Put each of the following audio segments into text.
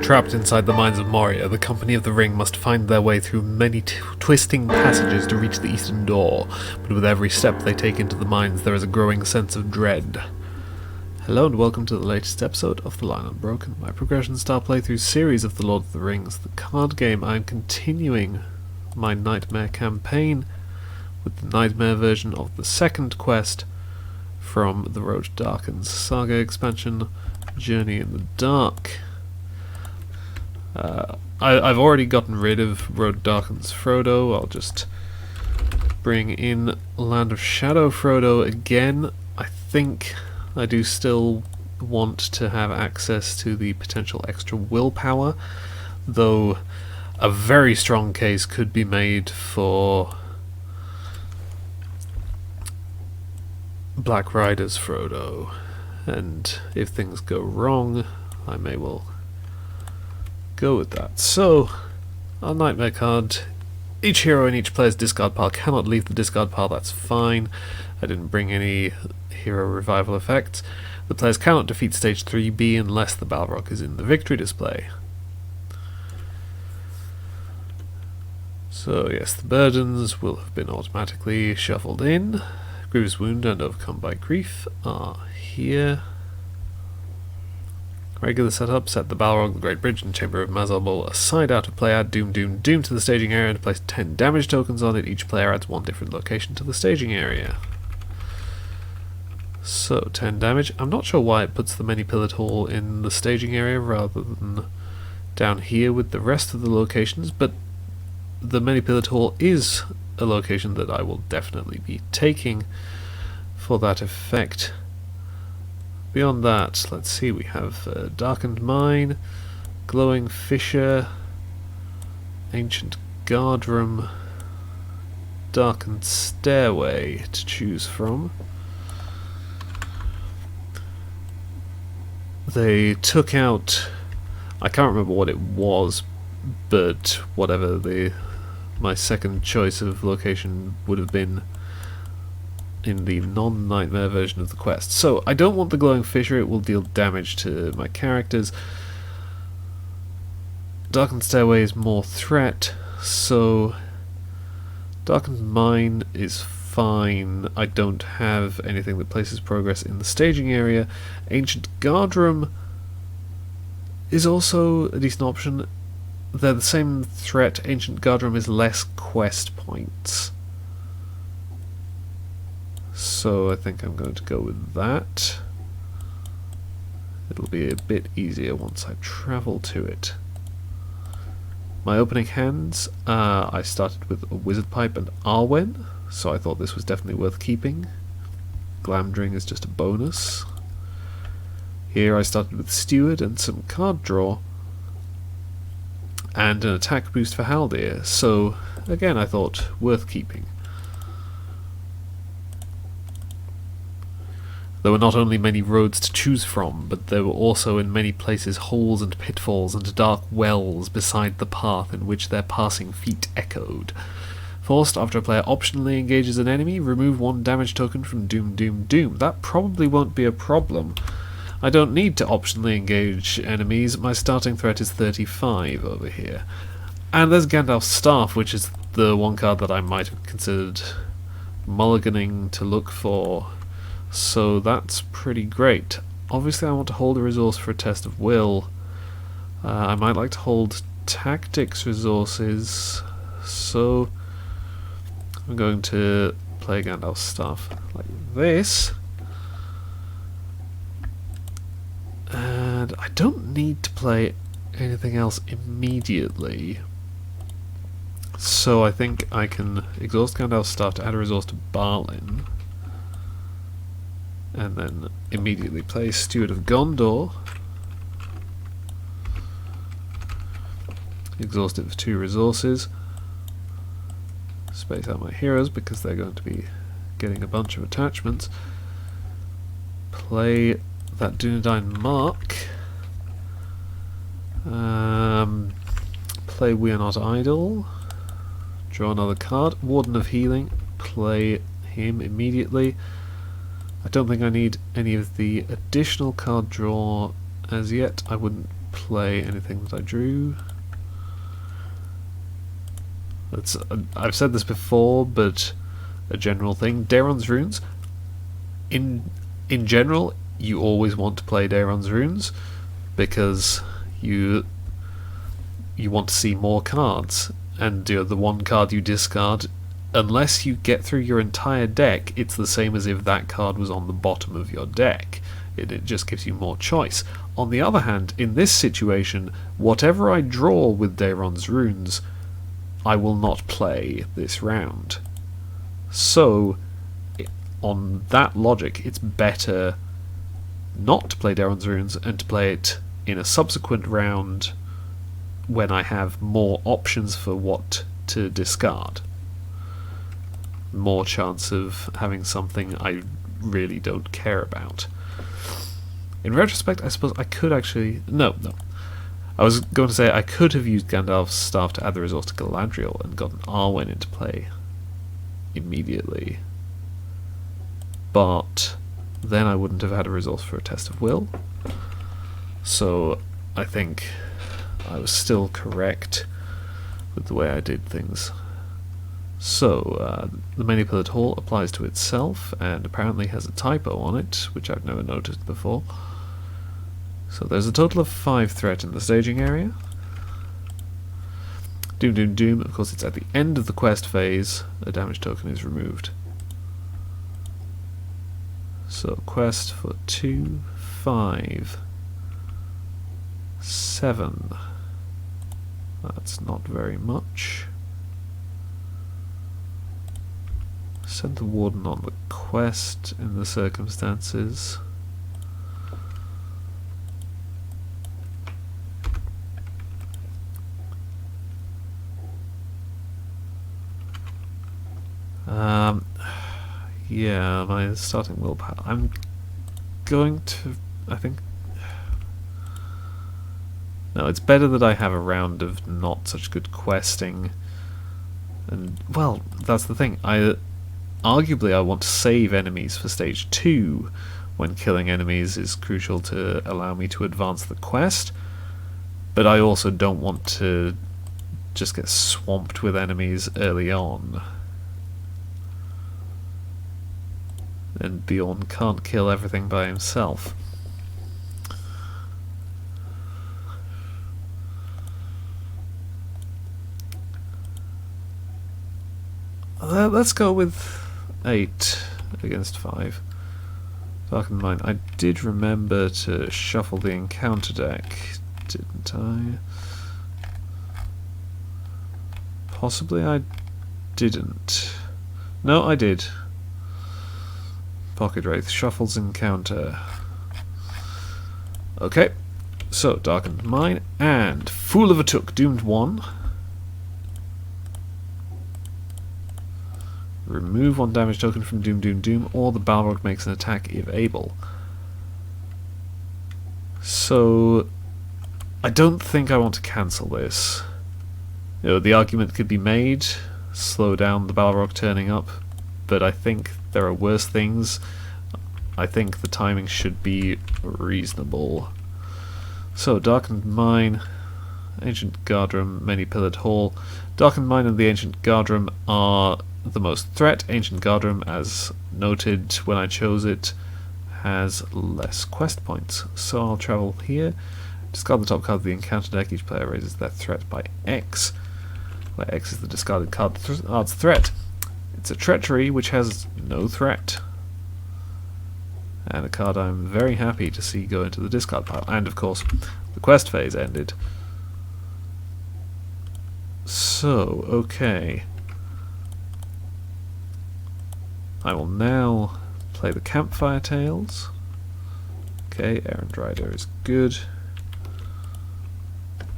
Trapped inside the mines of Moria, the Company of the Ring must find their way through many twisting passages to reach the eastern door, but with every step they take into the mines there is a growing sense of dread. Hello and welcome to the latest episode of the Line Unbroken, my progression style playthrough series of the Lord of the Rings, the card game. I am continuing my Nightmare campaign with the Nightmare version of the second quest from the Road Darkens saga expansion, Journey in the Dark. I've already gotten rid of Road Darkens Frodo. I'll just bring in Land of Shadow Frodo again. I think I do still want to have access to the potential extra willpower, though a very strong case could be made for Black Rider's Frodo, and if things go wrong I may well go with that. So, our Nightmare card, each hero in each player's discard pile cannot leave the discard pile. That's fine. I didn't bring any hero revival effects. The players cannot defeat stage 3B unless the Balrog is in the victory display. So yes, the burdens will have been automatically shuffled in. Grievous Wound and Overcome by Grief are here. Regular setup, set the Balrog, the Great Bridge and Chamber of Mazalbul aside out of play, add Doom Doom Doom to the staging area and place 10 damage tokens on it. Each player adds one different location to the staging area. So 10 damage. I'm not sure why it puts the many-pillared hall in the staging area rather than down here with the rest of the locations, but the many-pillared hall is a location that I will definitely be taking for that effect. Beyond that, let's see, we have Darkened Mine, Glowing Fissure, Ancient Guardroom, Darkened Stairway to choose from. They took out, I can't remember what it was, but whatever my second choice of location would have been in the non-Nightmare version of the quest. So I don't want the Glowing Fissure, it will deal damage to my characters. Darkened Stairway is more threat, so Darkened Mine is fine. I don't have anything that places progress in the staging area. Ancient Guardroom is also a decent option. They're the same threat. Ancient Guardroom is less quest points. So I think I'm going to go with that. It'll be a bit easier once I travel to it. My opening hands, I started with a Wizard Pipe and Arwen, so I thought this was definitely worth keeping. Glamdring is just a bonus. Here I started with Steward and some card draw, and an attack boost for Haldir, so again I thought worth keeping. There were not only many roads to choose from, but there were also in many places holes and pitfalls and dark wells beside the path in which their passing feet echoed. Forced, after a player optionally engages an enemy, remove one damage token from Doom Doom Doom. That probably won't be a problem. I don't need to optionally engage enemies. My starting threat is 35 over here. And there's Gandalf's Staff, which is the one card that I might have considered mulliganing to look for. So that's pretty great. Obviously I want to hold a resource for a test of will. I might like to hold tactics resources, so I'm going to play Gandalf's Staff like this. And I don't need to play anything else immediately. So I think I can exhaust Gandalf's Staff to add a resource to Balin. And then immediately play Steward of Gondor. Exhaust it for 2 resources. Space out my heroes because they're going to be getting a bunch of attachments. Play that Dunedain Mark. Play We Are Not Idle. Draw another card. Warden of Healing. Play him immediately. I don't think I need any of the additional card draw as yet. I wouldn't play anything that I drew. I've said this before, but a general thing. Daeron's runes. In general, you always want to play Daeron's runes because you want to see more cards, and the one card you discard, unless you get through your entire deck, it's the same as if that card was on the bottom of your deck. It just gives you more choice. On the other hand, in this situation, whatever I draw with Daeron's runes, I will not play this round. So, on that logic, it's better not to play Daeron's runes and to play it in a subsequent round when I have more options for what to discard. More chance of having something I really don't care about. In retrospect, I suppose I could actually... No. I was going to say I could have used Gandalf's staff to add the resource to Galadriel and gotten Arwen into play immediately. But then I wouldn't have had a resource for a test of will. So I think I was still correct with the way I did things. So, the many-pillared hall applies to itself, and apparently has a typo on it, which I've never noticed before. So there's a total of 5 threat in the staging area. Doom, of course it's at the end of the quest phase, a damage token is removed. So, quest for 2, 5, 7. That's not very much. Send the Warden on the quest in the circumstances. Yeah, my starting willpower. I'm going to... I think... No, it's better that I have a round of not such good questing. And, well, that's the thing. Arguably, I want to save enemies for stage 2, when killing enemies is crucial to allow me to advance the quest, but I also don't want to just get swamped with enemies early on. And Bjorn can't kill everything by himself. Let's go with 8 against 5. Darken Mind. I did remember to shuffle the encounter deck, didn't I? Possibly I didn't. No, I did. Pocket Wraith shuffles encounter. Okay, so Darkened Mine and Fool of a Took, doomed 1. Remove 1 damage token from Doom, or the Balrog makes an attack if able. So, I don't think I want to cancel this. The argument could be made, slow down the Balrog turning up, but I think there are worse things. I think the timing should be reasonable. So, Darkened Mine, Ancient Guardroom, Many-Pillared Hall. Darkened Mine and the Ancient Guardroom are the most threat. Ancient Guardroom, as noted when I chose it, has less quest points. So I'll travel here, discard the top card of the encounter deck. Each player raises their threat by X, where X is the discarded card's threat. It's a treachery which has no threat, and a card I'm very happy to see go into the discard pile. And of course, the quest phase ended. So, okay. I will now play the Campfire Tales. Okay, Errand Rider is good.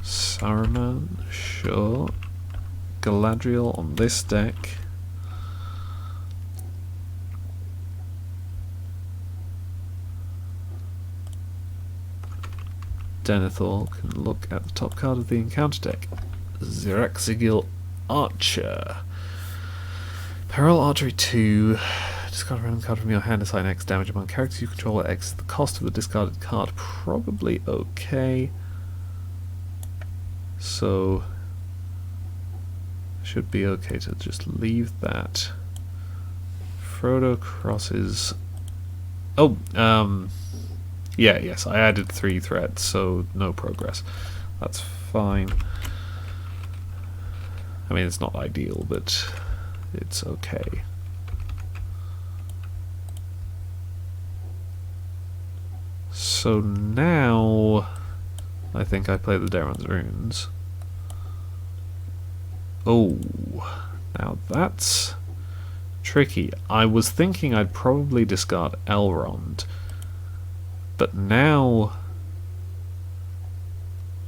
Saruman, sure. Galadriel on this deck. Denethor can look at the top card of the encounter deck. Xeraxigil Archer. Peril Archery 2. Discard a random card from your hand, assign X damage among characters you control at X is the cost of the discarded card. Probably okay. So should be okay to just leave that. Frodo crosses. Oh, yeah, yes, I added 3 threats, so no progress. That's fine. I mean, it's not ideal, but it's okay. So now I think I play the Daron's runes. Oh, now that's tricky. I was thinking I'd probably discard Elrond, but now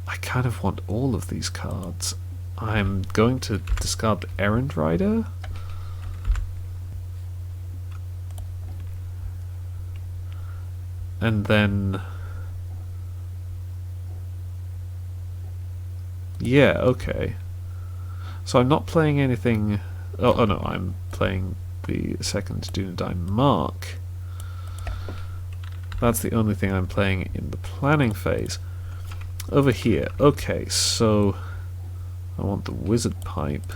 I kind of want all of these cards. I'm going to discard the Errand Rider. And then... yeah, okay. So I'm not playing anything... Oh no, I'm playing the second Dunedain Mark. That's the only thing I'm playing in the planning phase. Over here, okay, so I want the Wizard Pipe.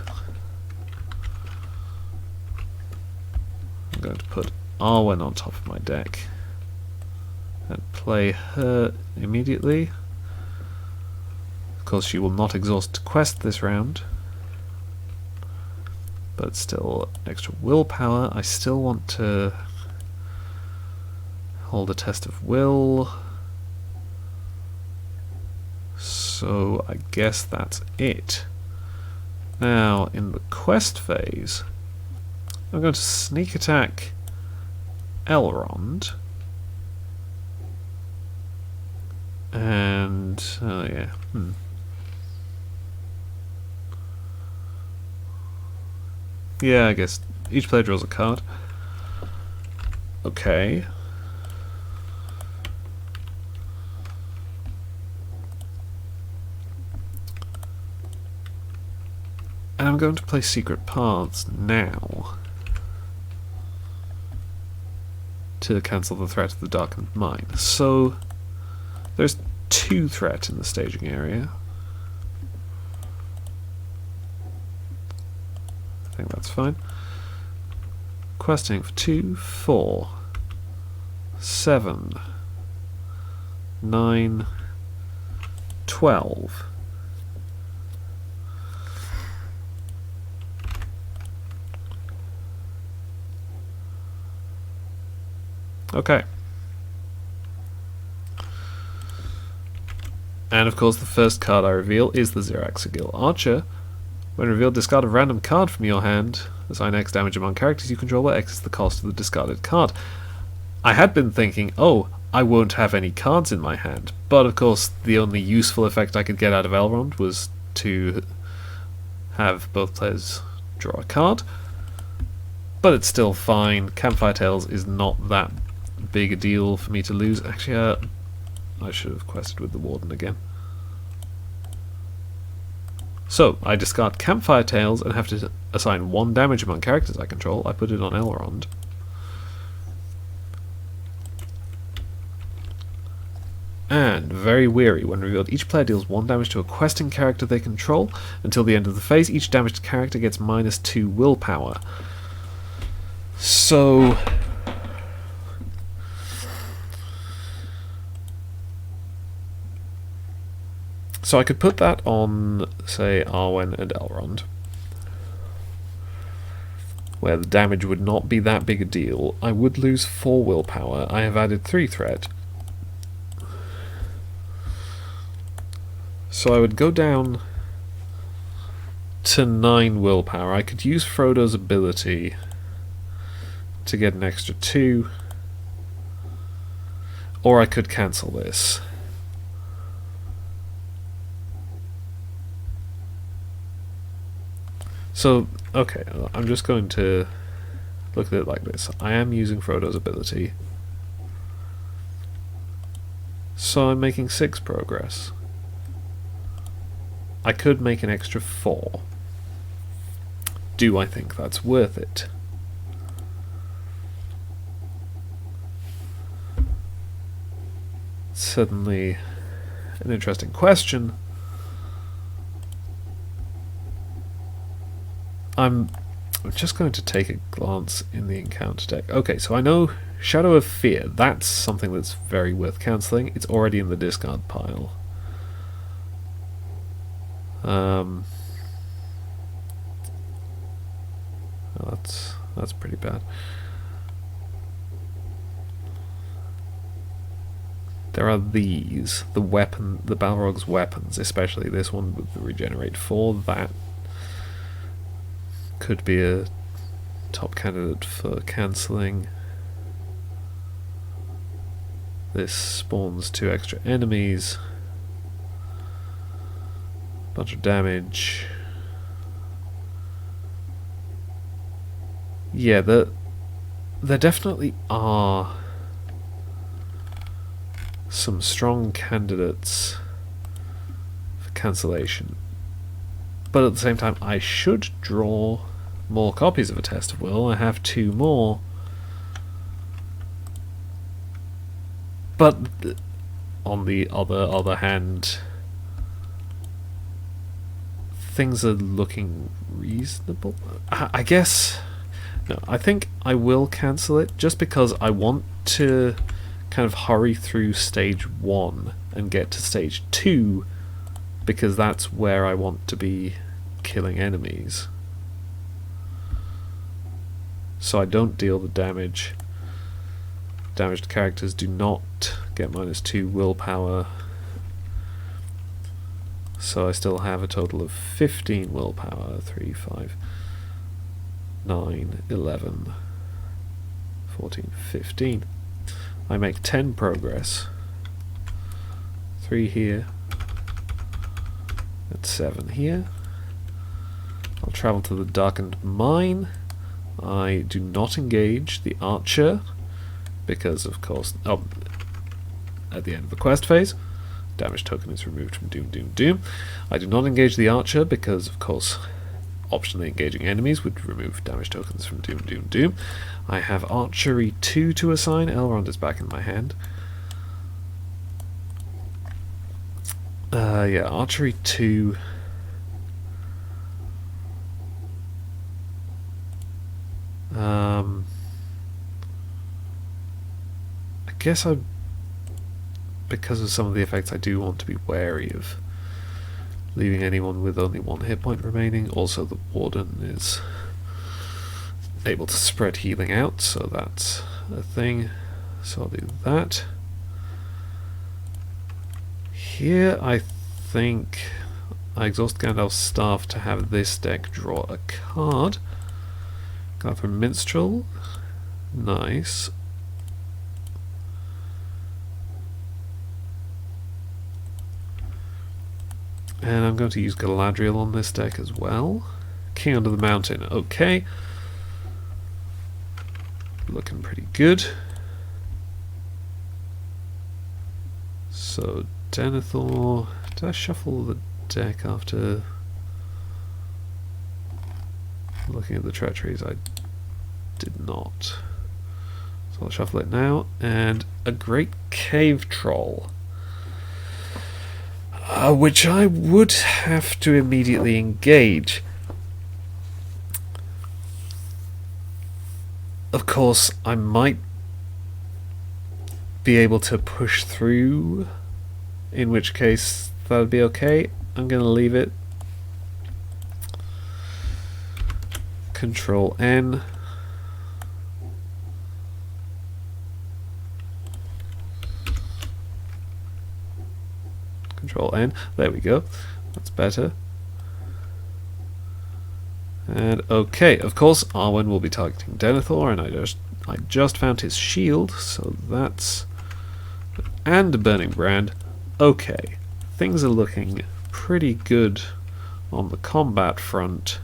I'm going to put Arwen on top of my deck and play her immediately. Of course, she will not exhaust quest this round, but still extra willpower. I still want to hold a test of will, so I guess that's it. Now, in the quest phase, I'm going to sneak attack Elrond. And, oh yeah, yeah, I guess each player draws a card. Okay. And I'm going to play Secret Paths now to cancel the threat of the Darkened Mine. So there's 2 threat in the staging area. I think that's fine. Questing for 2, 4, 7, 9, 12. Okay. And of course the first card I reveal is the Xeraxagil Archer. When revealed, discard a random card from your hand. Assign X damage among characters you control, where X is the cost of the discarded card. I had been thinking, oh, I won't have any cards in my hand. But of course the only useful effect I could get out of Elrond was to have both players draw a card. But it's still fine. Campfire Tales is not that big a deal for me to lose. Actually, I should have quested with the Warden again. So, I discard Campfire Tales and have to assign 1 damage among characters I control. I put it on Elrond. And, very weary, when revealed, each player deals 1 damage to a questing character they control. Until the end of the phase, each damaged character gets -2 willpower. So... so I could put that on, say, Arwen and Elrond, where the damage would not be that big a deal. I would lose 4 willpower. I have added 3 threat. So I would go down to 9 willpower. I could use Frodo's ability to get an extra 2, or I could cancel this. So, okay, I'm just going to look at it like this. I am using Frodo's ability, so I'm making 6 progress. I could make an extra 4. Do I think that's worth it? Certainly an interesting question. I'm just going to take a glance in the encounter deck. Okay, so I know Shadow of Fear. That's something that's very worth cancelling. It's already in the discard pile. That's pretty bad. There are these, the Balrog's weapons, especially this one with the regenerate 4. That could be a top candidate for cancelling. This spawns 2 extra enemies. Bunch of damage. Yeah, there definitely are some strong candidates for cancellation. But at the same time, I should draw more copies of A Test of Will. I have 2 more. But on the other hand, things are looking reasonable. I guess... No, I think I will cancel it just because I want to kind of hurry through stage 1 and get to stage 2, because that's where I want to be killing enemies. So I don't deal the damage. Damaged characters do not get -2 willpower. So I still have a total of 15 willpower. 3, 5, 9, 11, 14, 15. I make 10 progress. 3 here. And 7 here. I'll travel to the Darkened Mine. I do not engage the Archer, because of course... Oh, at the end of the quest phase. Damage token is removed from Doom, Doom, Doom. I do not engage the Archer because, of course, optionally engaging enemies would remove damage tokens from Doom, Doom, Doom. I have Archery 2 to assign. Elrond is back in my hand. Yeah, Archery 2. I guess because of some of the effects, I do want to be wary of leaving anyone with only 1 hit point remaining. Also, the Warden is able to spread healing out, so that's a thing. So I'll do that. Here, I think I exhaust Gandalf's Staff to have this deck draw a card. Got from Minstrel. Nice. And I'm going to use Galadriel on this deck as well. King Under the Mountain, okay. Looking pretty good. So, Denethor... Did I shuffle the deck after looking at the treacheries? I did not. So I'll shuffle it now. And a Great Cave Troll. Which I would have to immediately engage. Of course, I might be able to push through, in which case that would be okay. I'm going to leave it. Control N. Control N. There we go. That's better. And okay, of course, Arwen will be targeting Denethor, and I just found his shield, so that's... And a Burning Brand. Okay, things are looking pretty good on the combat front.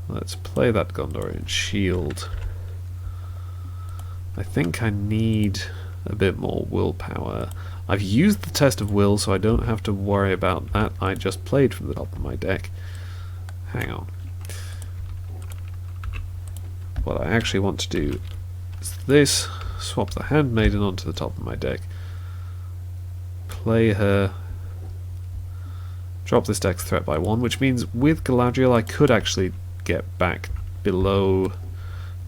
Let's play that Gondorian shield. I think I need a bit more willpower. I've used the Test of Will, so I don't have to worry about that. I just played from the top of my deck. Hang on. What I actually want to do is this. Swap the Handmaiden onto the top of my deck. Play her. Drop this deck's threat by 1, which means with Galadriel I could actually get back below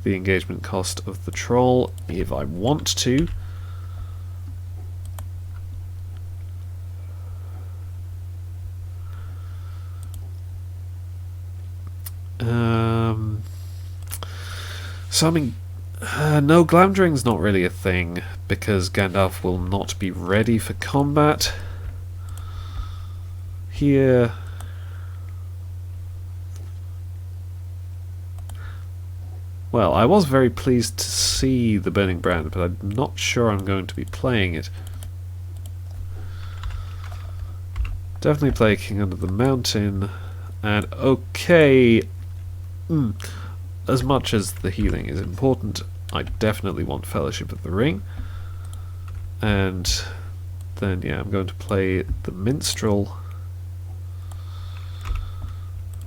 the engagement cost of the troll if I want to. So I mean, no, Glamdring's not really a thing because Gandalf will not be ready for combat. Here, well, I was very pleased to see the Burning Brand, but I'm not sure I'm going to be playing it. Definitely play King Under the Mountain, and okay, as much as the healing is important, I definitely want Fellowship of the Ring. And then, yeah, I'm going to play the Minstrel.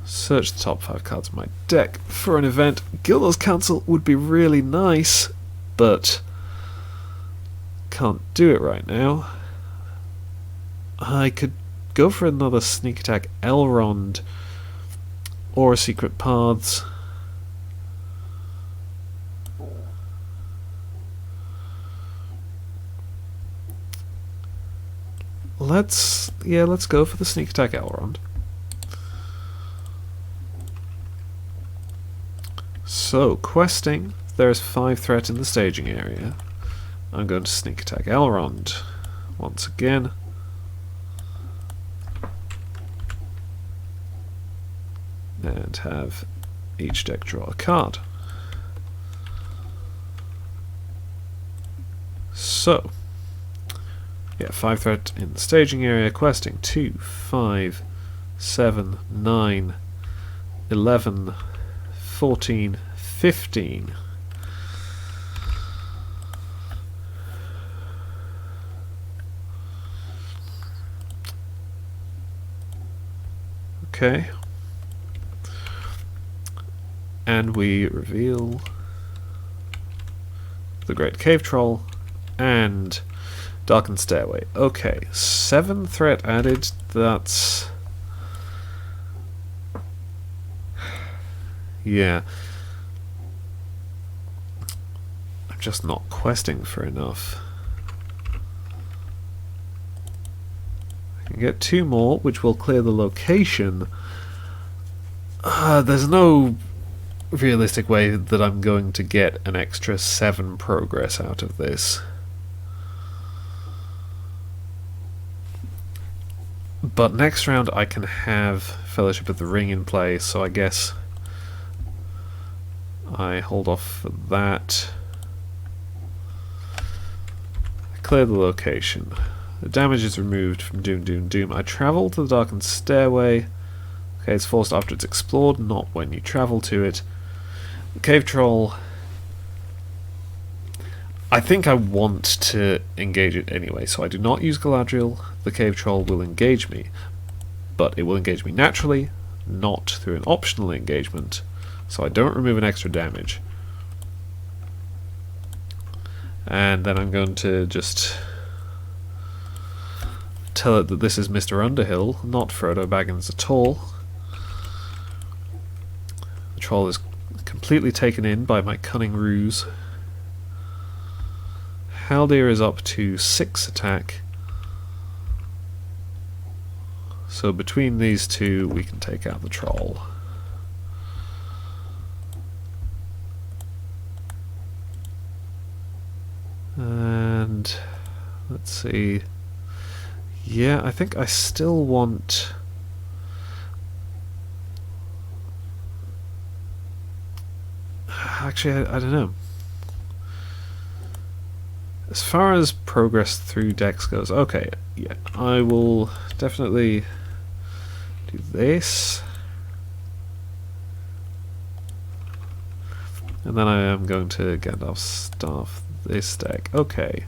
Search the top 5 cards of my deck for an event. Gildor's Council would be really nice, but can't do it right now. I could go for another Sneak Attack Elrond or a Secret Paths. Let's go for the Sneak Attack Elrond. So, questing, there's 5 threat in the staging area. I'm going to Sneak Attack Elrond once again. And have each deck draw a card. So, yeah, 5 threat in the staging area, questing 2, 5, 7, 9, 11, 14, 15. Okay. And we reveal the Great Cave Troll and Darkened Stairway. Okay, 7 threat added, that's... yeah. I'm just not questing for enough. I can get 2 more, which will clear the location. There's no realistic way that I'm going to get an extra 7 progress out of this. But next round I can have Fellowship of the Ring in play, so I guess I hold off for that. I clear the location. The damage is removed from Doom, Doom, Doom. I travel to the Darkened Stairway. Okay, it's forced after it's explored, not when you travel to it. The Cave Troll... I think I want to engage it anyway, so I do not use Galadriel. The Cave Troll will engage me, but it will engage me naturally, not through an optional engagement, so I don't remove an extra damage. And then I'm going to just tell it that this is Mr. Underhill, not Frodo Baggins at all. The troll is completely taken in by my cunning ruse. Haldir is up to 6 attack, so between these two we can take out the troll. And let's see, yeah, I think I still want... actually, I don't know. As far as progress through decks goes, okay, yeah, I will definitely do this. And then I am going to Gandalf's Staff this deck. Okay.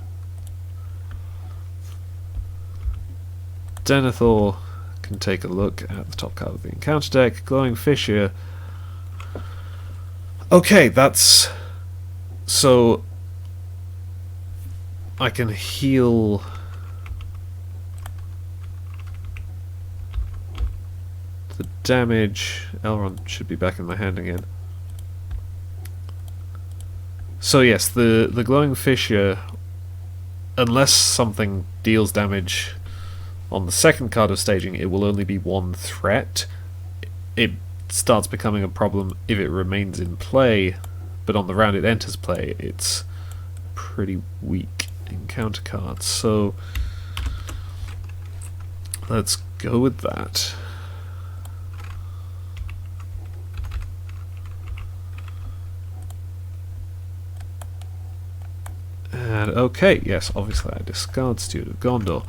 Denethor can take a look at the top card of the encounter deck. Glowing Fissure. Okay, that's... so... I can heal the damage. Elrond should be back in my hand again. So yes, the glowing fissure, unless something deals damage on the second card of staging, it will only be one threat. It starts becoming a problem if it remains in play, but on the round it enters play, it's pretty weak encounter cards. So let's go with that. And okay, yes, obviously I discard Steward of Gondor.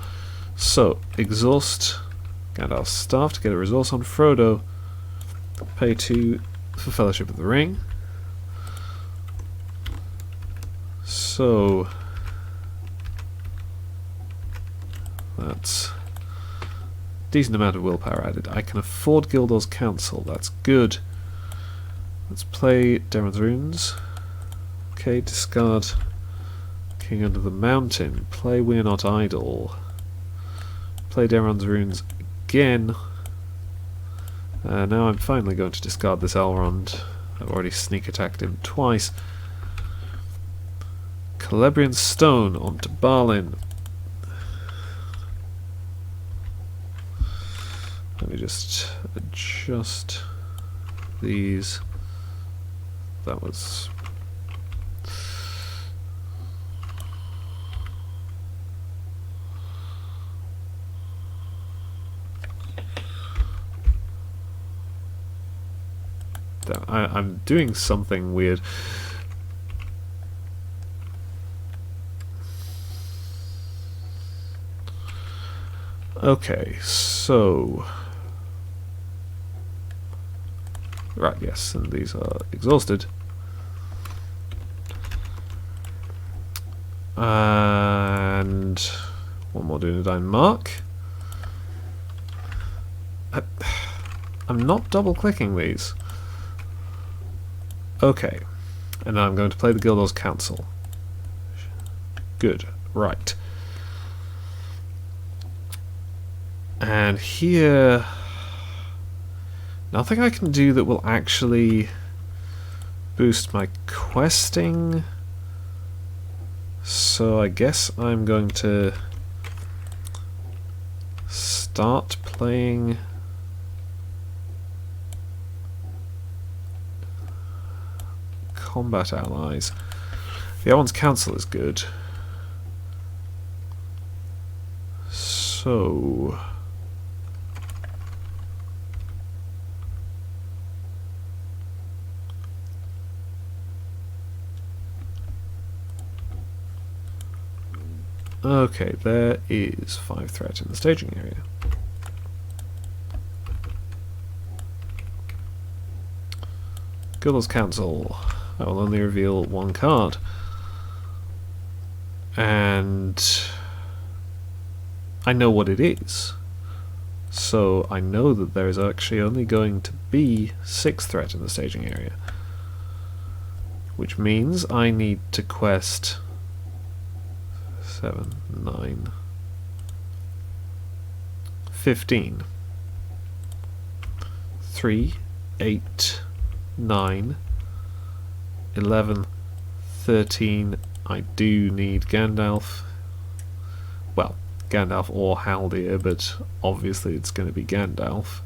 So, exhaust Gandalf's staff to get a resource on Frodo. Pay 2 for Fellowship of the Ring. So that's decent amount of willpower added. I can afford Gildor's Counsel, that's good. Let's play Daemon's Runes. Okay, discard King Under the Mountain. Play We're Not Idle. Play Daemon's Runes again. Now I'm finally going to discard this Elrond. I've already sneak attacked him twice. Celebrian Stone onto Balin. Let me just adjust these. That was... I'm doing something weird. Okay, so... Right, yes, and these are exhausted. And... one more Dunedain Mark. I'm not double-clicking these. Okay, and now I'm going to play the Gildor's Counsel. Good, right. And here... nothing I can do that will actually boost my questing. So I guess I'm going to start playing... combat allies. The Elrond's Counsel is good. So... okay, there is 5 threat in the staging area. Gildor's Counsel. I will only reveal 1 card. And I know what it is. So I know that there is actually only going to be 6 threat in the staging area. Which means I need to quest 7, 9, 15. 3, 8, 9, 11, 13. I do need Gandalf. Well, Gandalf or Haldir, but obviously it's going to be Gandalf.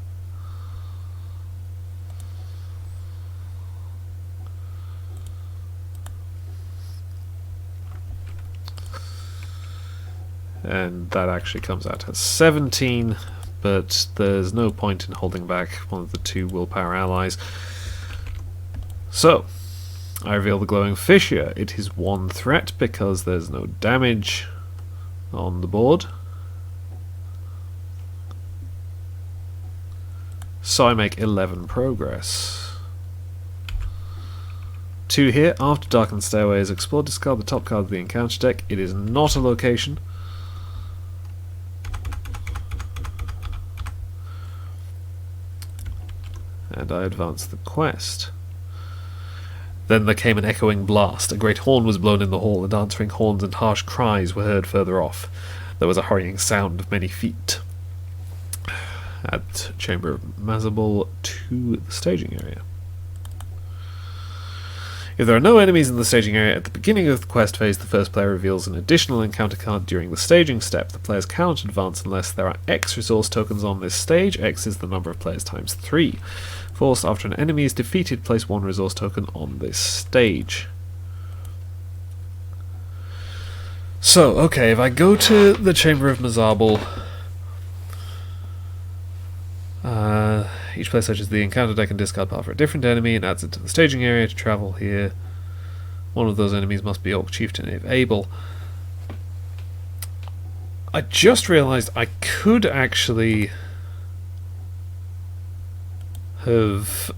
And that actually comes out as 17, but there's no point in holding back one of the 2 willpower allies. So, I reveal the Glowing Fissure. It is 1 threat because there's no damage on the board. So I make 11 progress. 2 here. After Darkened Stairway is explored, discard the top card of the encounter deck. It is not a location. And I advance the quest. Then there came an echoing blast. A great horn was blown in the hall, and answering horns and harsh cries were heard further off. There was a hurrying sound of many feet. at Chamber of Mazabul to the staging area. If there are no enemies in the staging area at the beginning of the quest phase, the first player reveals an additional encounter card during the staging step. The players cannot advance unless there are X resource tokens on this stage. X is the number of players times 3. Forced, after an enemy is defeated, place 1 resource token on this stage. So, okay, if I go to the Chamber of Mazabul, each player searches the encounter deck and discard part for a different enemy and adds it to the staging area. To travel here, one of those enemies must be Orc Chieftain if able. I just realised I could actually have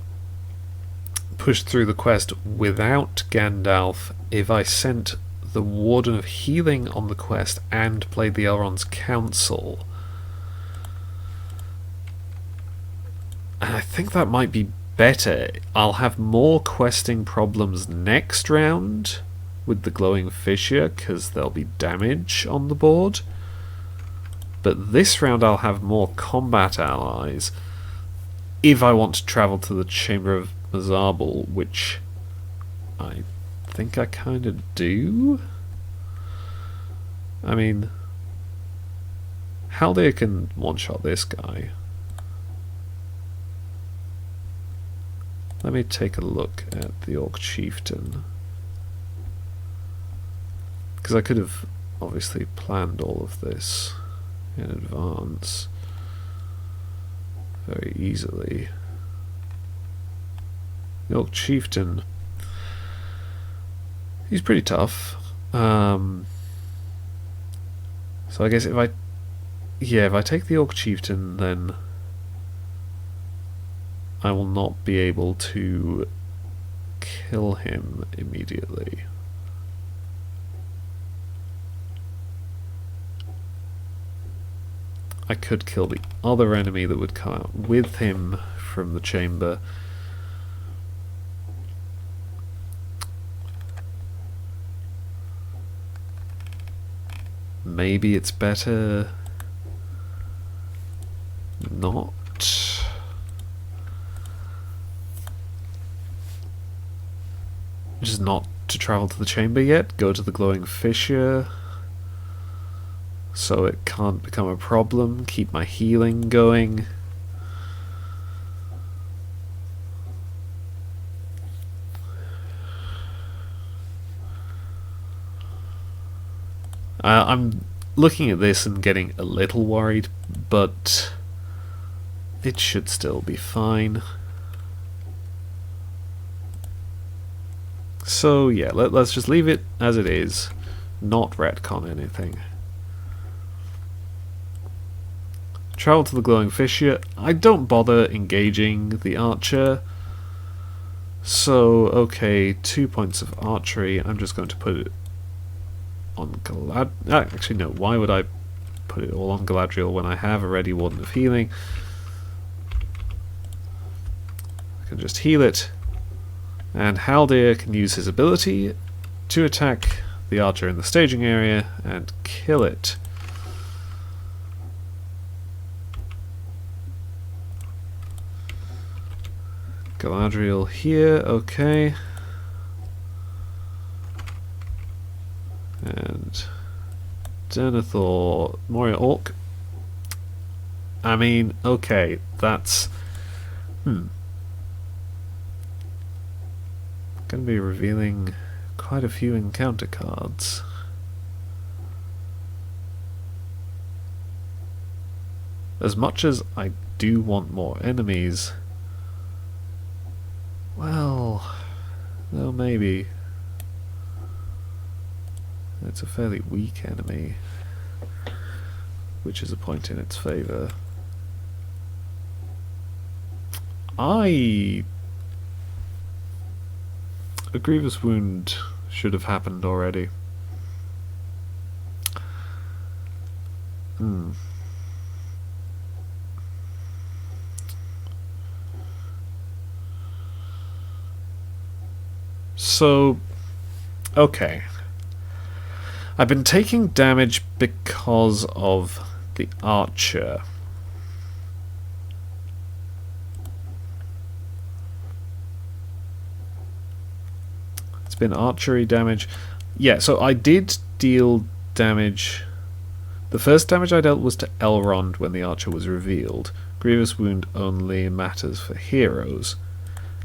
pushed through the quest without Gandalf if I sent the Warden of Healing on the quest and played the Elrond's Council. And I think that might be better. I'll have more questing problems next round with the Glowing Fissure because there'll be damage on the board. But this round I'll have more combat allies if I want to travel to the Chamber of Mazabul, which I think I kind of do. I mean, Haldir can one-shot this guy. Let me take a look at the Orc Chieftain, because I could have obviously planned all of this in advance very easily. The Orc Chieftain, he's pretty tough. So I guess if I take the Orc Chieftain, then I will not be able to kill him immediately. I could kill the other enemy that would come out with him from the chamber. Maybe it's better not. Just not to travel to the chamber yet, go to the Glowing Fissure so it can't become a problem, keep my healing going. I'm looking at this and getting a little worried, but it should still be fine. So yeah, let's just leave it as it is, not retcon anything. Travel to the Glowing Fissure. I don't bother engaging the archer. So, okay, 2 points of archery. I'm just going to put it on actually no, why would I put it all on Galadriel when I have already Warden of Healing? I can just heal it. And Haldir can use his ability to attack the archer in the staging area and kill it. Galadriel here, okay. And Denethor, Moria Orc. I mean, okay, that's... Gonna be revealing quite a few encounter cards. As much as I do want more enemies, well, maybe. It's a fairly weak enemy, which is a point in its favour. A grievous wound should have happened already. So, okay. I've been taking damage because of the archer. It's been archery damage. Yeah, so I did deal damage. The first damage I dealt was to Elrond when the archer was revealed. Grievous wound only matters for heroes.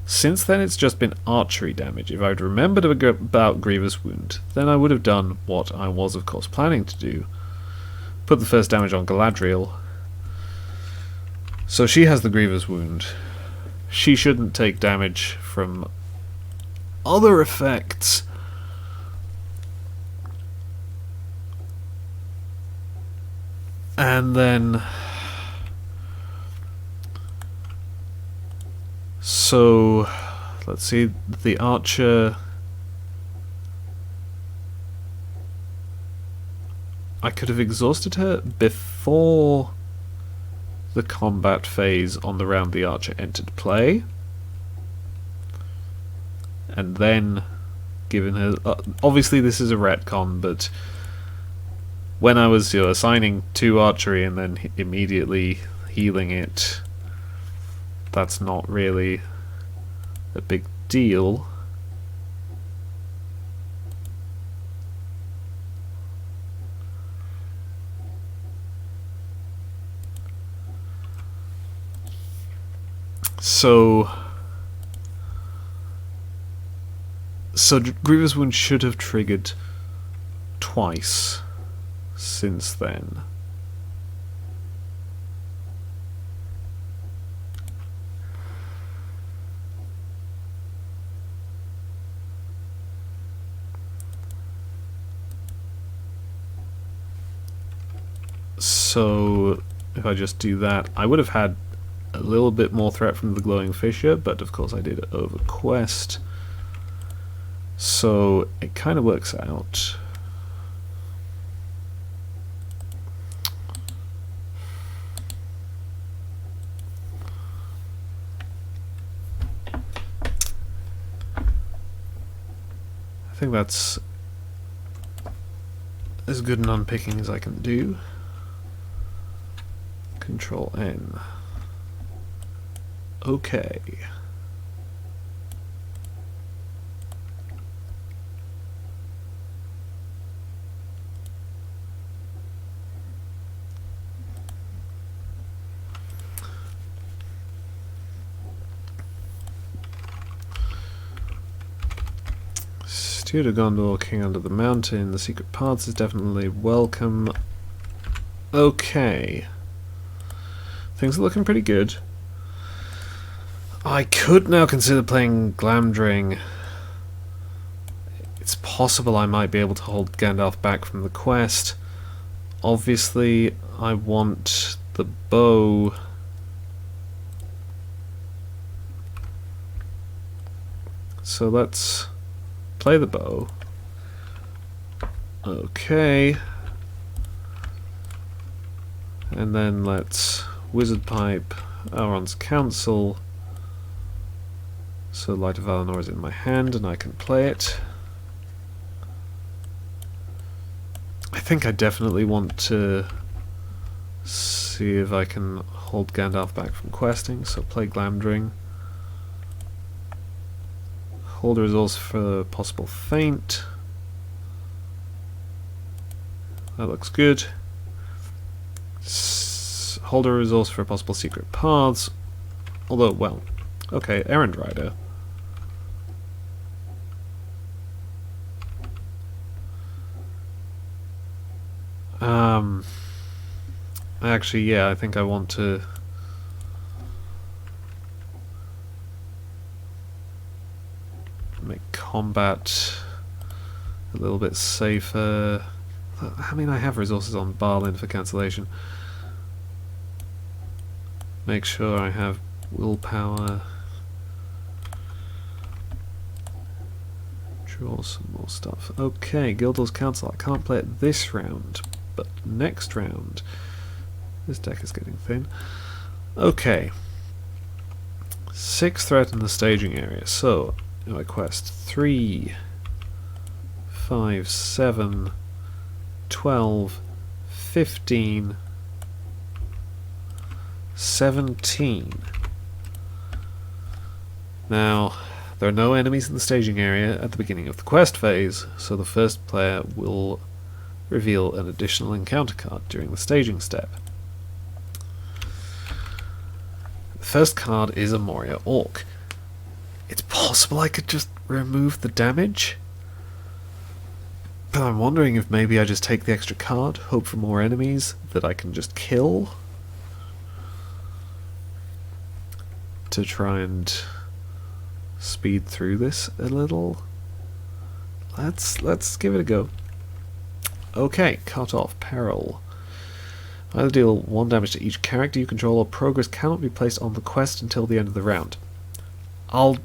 Since then it's just been archery damage. If I'd remembered about Grievous wound, then I would have done what I was of course planning to do. Put the first damage on Galadriel. So she has the Grievous wound. She shouldn't take damage from other effects. And then... So, let's see, the archer... I could have exhausted her before the combat phase on the round the archer entered play. And then given her... obviously this is a retcon, but when I was assigning 2 archery and then immediately healing it, that's not really a big deal. So Grievous Wound should have triggered twice since then. So if I just do that, I would have had a little bit more threat from the Glowing Fissure, but of course I did it over quest. So it kind of works out. I think that's as good an unpicking as I can do. Control N. Okay. Steward of Gondor, King Under the Mountain, the Secret Paths is definitely welcome. Okay. Things are looking pretty good. I could now consider playing Glamdring. It's possible I might be able to hold Gandalf back from the quest. Obviously, I want the bow. So let's play the bow. Okay. And then let's Wizard Pipe, Elrond's Council. So Light of Valinor is in my hand and I can play it. I think I definitely want to see if I can hold Gandalf back from questing, so play Glamdring. Hold a resource for possible feint. That looks good. Hold a resource for possible secret paths. Although, well, okay, Errand Rider. Actually, yeah, I think I want to make combat a little bit safer. I mean, I have resources on Balin for cancellation. Make sure I have willpower. Draw some more stuff. Okay, Gildor's Council. I can't play it this round, but next round. This deck is getting thin. Okay. 6 threat in the staging area. So, I quest 3, 5, 7, 12, 15, 17. Now, There are no enemies in the staging area at the beginning of the quest phase, so the first player will reveal an additional encounter card during the staging step. The first card is a Moria Orc. It's possible I could just remove the damage, but I'm wondering if maybe I just take the extra card, hope for more enemies that I can just kill to try and speed through this a little. Let's give it a go. Okay, cut off peril. Either deal 1 damage to each character you control, or progress cannot be placed on the quest until the end of the round. I'll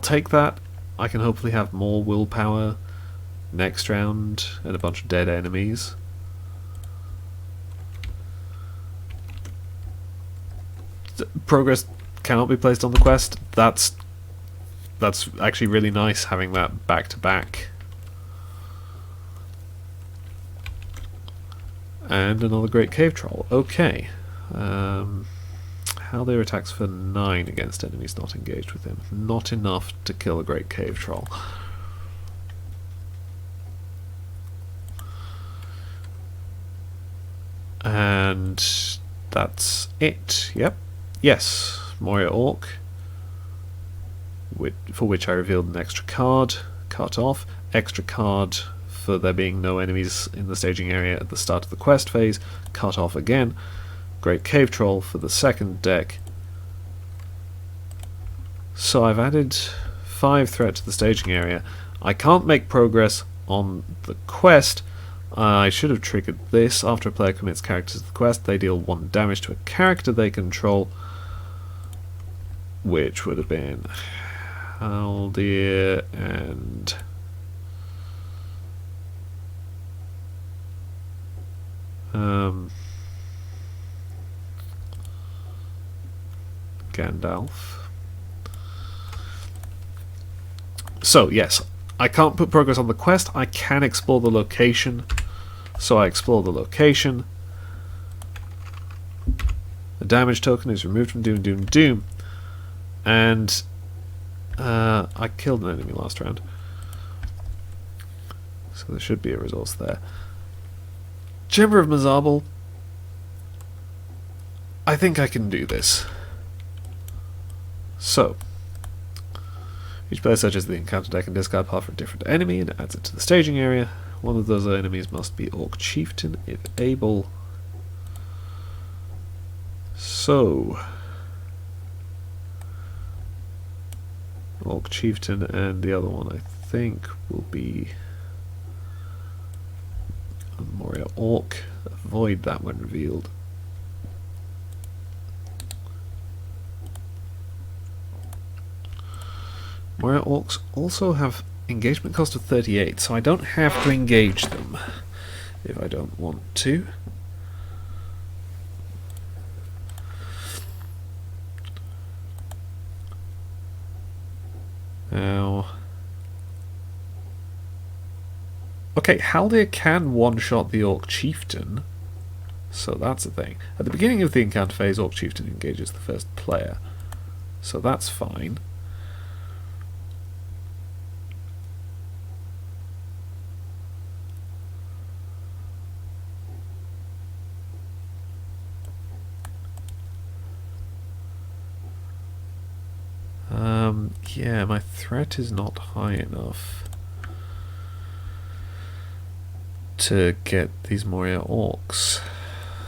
take that. I can hopefully have more willpower next round and a bunch of dead enemies. Progress cannot be placed on the quest. That's actually really nice, having that back to back. And another Great Cave Troll. Okay. How their attacks for 9 against enemies not engaged with him. Not enough to kill a Great Cave Troll. And that's it. Yep. Yes. Moria Orc, for which I revealed an extra card. Cut off. Extra card for there being no enemies in the staging area at the start of the quest phase. Cut off again. Great Cave Troll for the second deck. So I've added 5 threat to the staging area. I can't make progress on the quest. I should have triggered this. After a player commits characters to the quest, they deal 1 damage to a character they control, which would have been Haldir and Gandalf. So yes, I can't put progress on the quest. I can explore the location, so I explore the location. The damage token is removed from Doom, and I killed an enemy last round, so there should be a resource there. Chamber of Mazabal. I think I can do this. So, each player searches the encounter deck and discard part for a different enemy and adds it to the staging area. One of those enemies must be Orc Chieftain if able. So, Orc Chieftain, and the other one I think will be a Moria Orc. Avoid that when revealed. Moria Orcs also have engagement cost of 38, so I don't have to engage them if I don't want to. Now, okay, Haldir can one-shot the Orc Chieftain, so that's a thing. At the beginning of the encounter phase, Orc Chieftain engages the first player, so that's fine. Yeah, my threat is not high enough to get these Moria Orcs,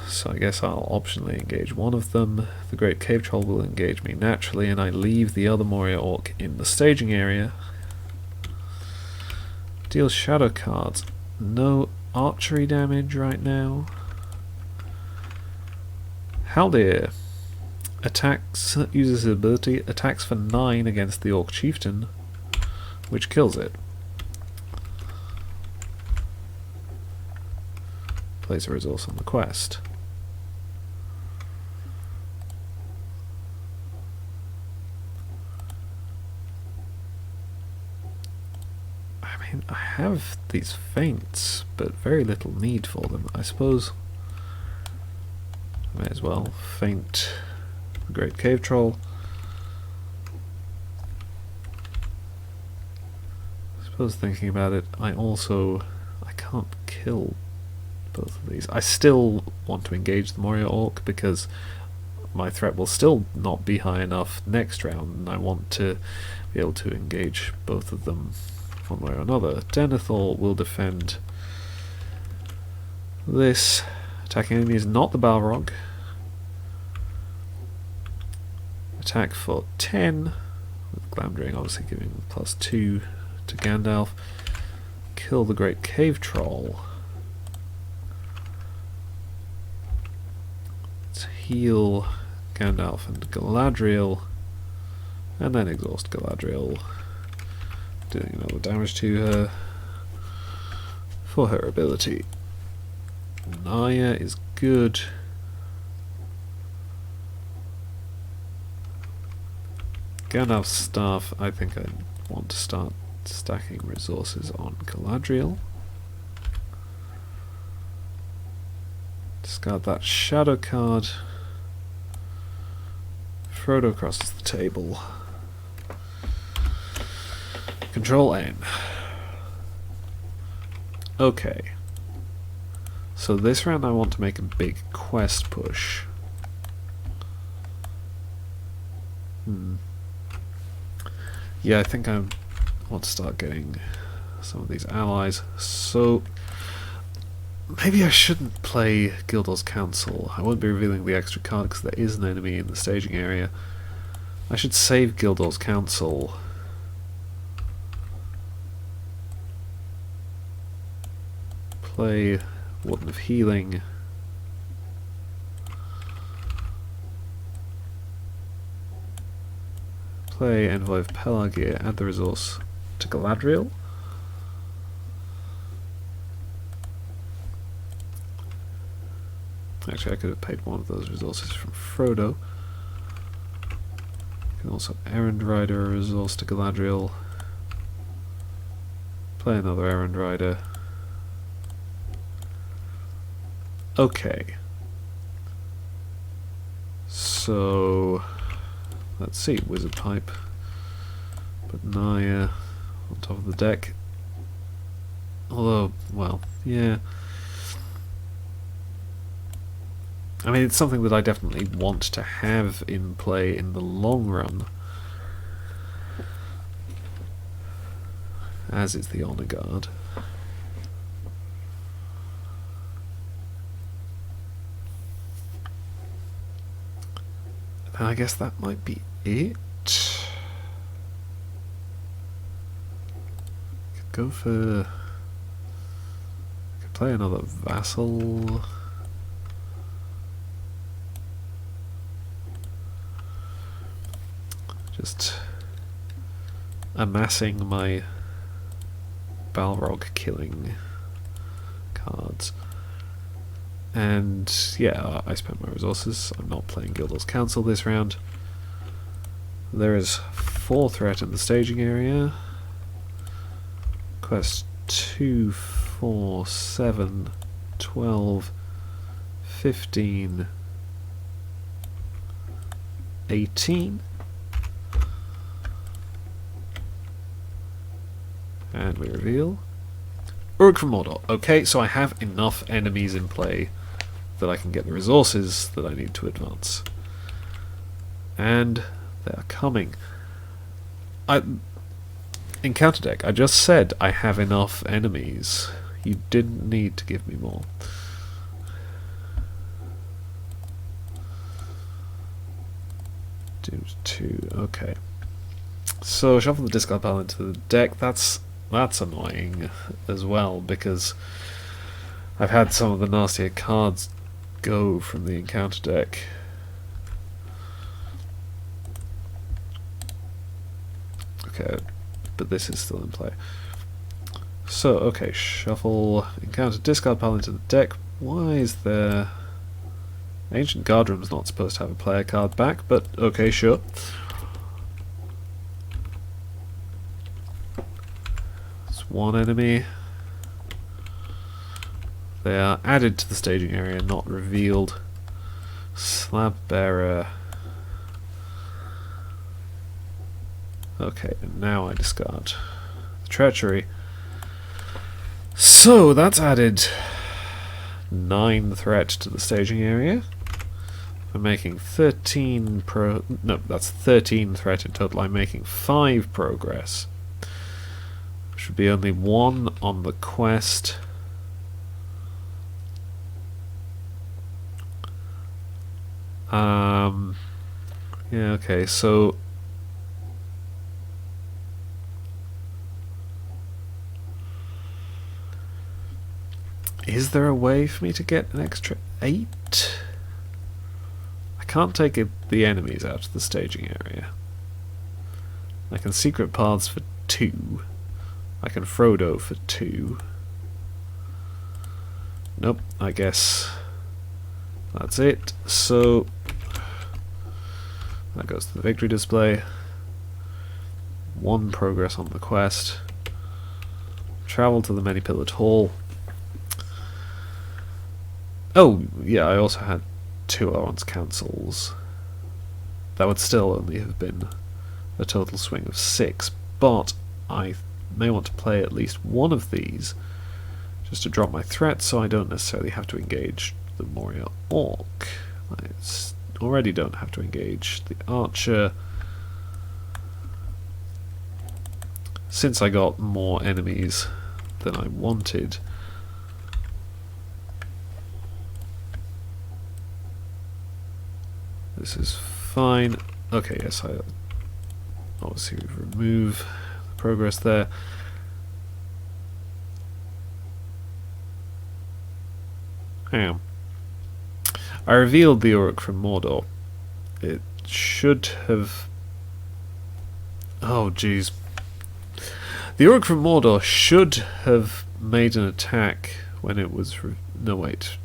so I guess I'll optionally engage one of them. The Great Cave Troll will engage me naturally, and I leave the other Moria Orc in the staging area. Deal shadow cards. No archery damage right now. Haldir attacks, uses his ability, attacks for 9 against the Orc Chieftain, which kills it. Place a resource on the quest. I mean, I have these feints, but very little need for them. I suppose I may as well feint the Great Cave Troll. suppose thinking about it, I can't kill both of these. I still want to engage the Moria Orc because my threat will still not be high enough next round, and I want to be able to engage both of them one way or another. Denethor will defend this. Attacking enemy is not the Balrog. Attack for 10, with Glamdring obviously giving +2 to Gandalf. Kill the Great Cave Troll. Let's heal Gandalf and Galadriel, and then exhaust Galadriel, doing another damage to her for her ability. Naya is good. Gandalf's staff, I think I want to start stacking resources on Galadriel. Discard that shadow card. Frodo crosses the table. Control N. Okay. So this round I want to make a big quest push. Yeah, I think I want to start getting some of these allies. So maybe I shouldn't play Gildor's Council. I won't be revealing the extra card because there is an enemy in the staging area. I should save Gildor's Council. Play Warden of Healing. Play Envoy of Pelargir, add the resource to Galadriel. Actually, I could have paid one of those resources from Frodo. You can also Errand Rider a resource to Galadriel. Play another Errand Rider. Okay. So let's see, Wizard Pipe. Put Naya on top of the deck. Although, well, yeah. I mean, it's something that I definitely want to have in play in the long run. As is the Honor Guard. And I guess that might be it. Could go for... Could play another Vassal. Just amassing my Balrog killing cards. And yeah, I spent my resources. I'm not playing Gildor's Council this round. There is 4 threat in the staging area. Quest 2, 4, 7, 12, 15, 18. And we reveal Uruk from Mordor. Okay, so I have enough enemies in play that I can get the resources that I need to advance. And they are coming. Encounter deck, I just said I have enough enemies. You didn't need to give me more. Do 2, okay. So shuffle the discard pile into the deck. That's annoying as well, because I've had some of the nastier cards go from the encounter deck. Okay, but this is still in play. So, okay, shuffle, encounter, discard pile into the deck. Why is there... Ancient Guardroom's not supposed to have a player card back, but okay, sure. It's one enemy. They are added to the staging area, not revealed. Slab Bearer. Okay, and now I discard treachery. So that's added 9 threat to the staging area. I'm making 13 no, that's 13 threat in total. I'm making 5 progress. Should be only 1 on the quest. Yeah, okay, so is there a way for me to get an extra 8? I can't take the enemies out of the staging area. I can secret paths for 2. I can Frodo for 2. Nope, I guess that's it. So that goes to the victory display. 1 progress on the quest. Travel to the many-pillared hall. Oh, yeah, I also had 2 allowance cancels. That would still only have been a total swing of 6, but I may want to play at least one of these just to drop my threat so I don't necessarily have to engage the Moria Orc. I already don't have to engage the Archer since I got more enemies than I wanted. This is fine. Okay, yes, I obviously remove the progress there. Hang on. I revealed the Uruk from Mordor. It should have... Oh, jeez. The Uruk from Mordor should have made an attack when it was... No, wait.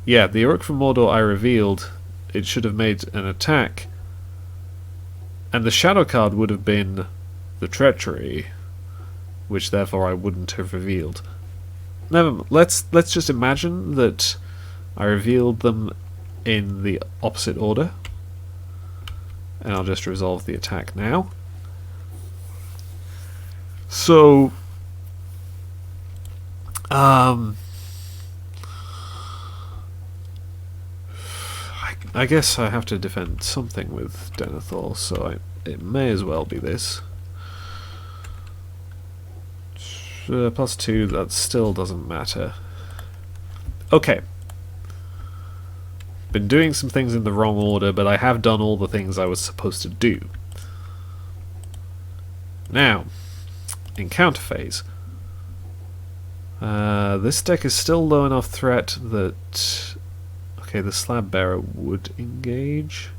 Yeah, the Uruk from Mordor I revealed. It should have made an attack. And the shadow card would have been the treachery, which therefore I wouldn't have revealed. Let's just imagine that I revealed them in the opposite order, and I'll just resolve the attack now. So, I guess I have to defend something with Denethor, so it may as well be this. +2, that still doesn't matter. Okay. Been doing some things in the wrong order, but I have done all the things I was supposed to do. Now, encounter phase. This deck is still low enough threat that... Okay, the Slab Bearer would engage.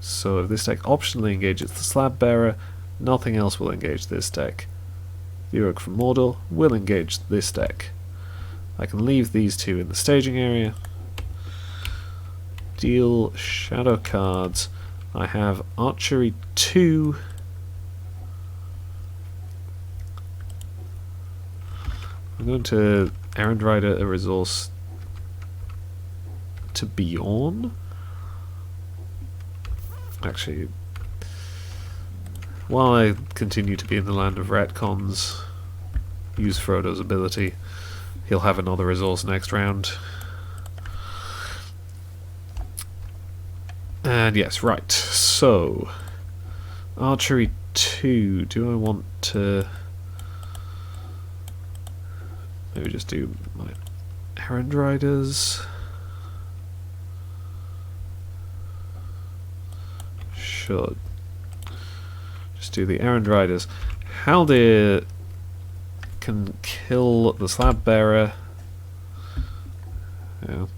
So if this deck optionally engages the Slab Bearer, nothing else will engage this deck. The Uruk from Mordor will engage this deck. I can leave these 2 in the staging area. Deal shadow cards. I have Archery 2. I'm going to Errand Rider a resource to Bjorn. Actually, while I continue to be in the land of retcons, use Frodo's ability. He'll have another resource next round. And yes, right. So, Archery 2. Do I want to... Maybe just do my Errand Riders. Should just do the Errand Riders. Haldir can kill the Slab Bearer. Yeah. When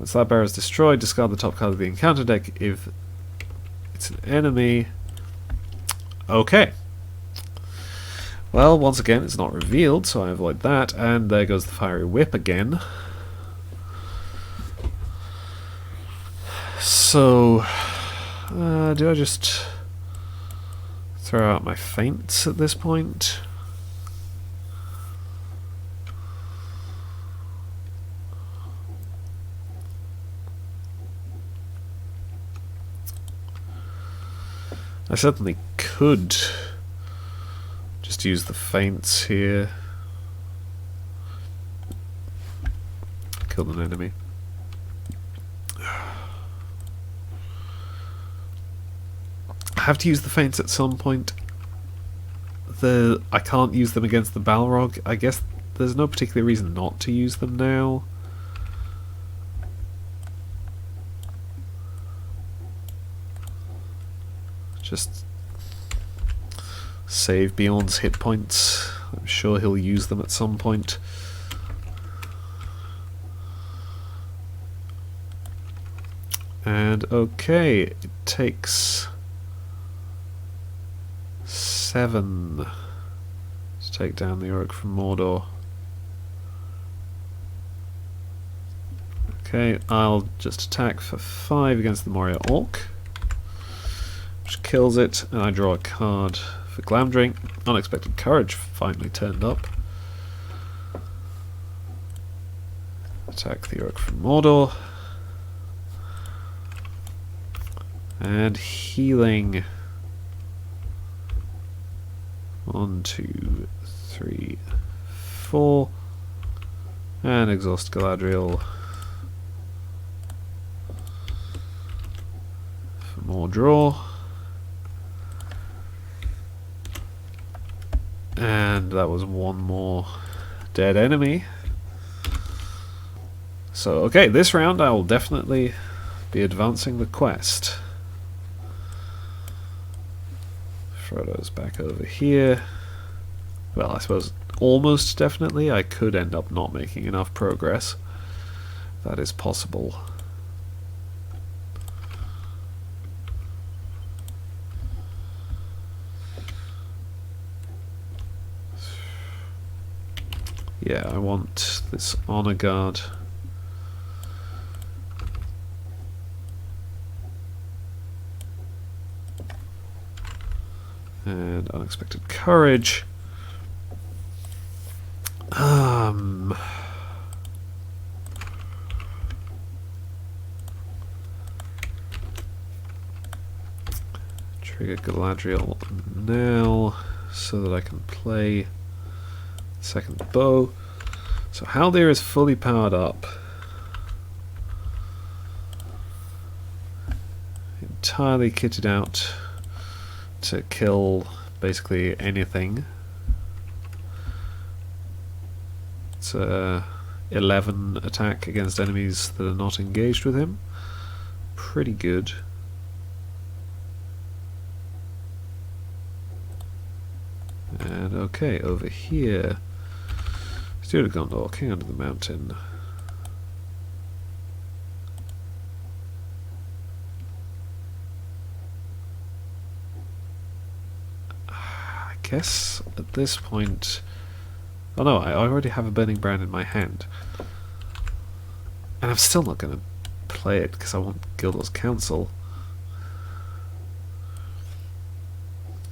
the Slab Bearer is destroyed, discard the top card of the encounter deck if it's an enemy. Okay. Well, once again, it's not revealed, so I avoid that. And there goes the Fiery Whip again. So, do I just throw out my feints at this point? I certainly could just use the feints here. Kill an enemy. I have to use the feints at some point. I can't use them against the Balrog. I guess there's no particular reason not to use them now. Just save Bjorn's hit points. I'm sure he'll use them at some point. And okay, it takes 7 to take down the Orc from Mordor. Okay, I'll just attack for 5 against the Moria Orc, which kills it, and I draw a card for Glamdring. Unexpected Courage finally turned up. Attack the Orc from Mordor. And healing. 1, 2, 3, 4. And exhaust Galadriel. For more draw. And that was one more dead enemy. So, okay, this round I will definitely be advancing the quest. Frodo's back over here. Well, I suppose almost definitely. I could end up not making enough progress. That is possible. Yeah, I want this honor guard. And unexpected courage. Trigger Galadriel now so that I can play second bow. So Haldir is fully powered up. Entirely kitted out to kill basically anything. It's a 11 attack against enemies that are not engaged with him. Pretty good. And okay, over here, Steward of Gondor, King Under the Mountain. I guess at this point... Oh no, I already have a Burning Brand in my hand. And I'm still not going to play it because I want Gildor's Council.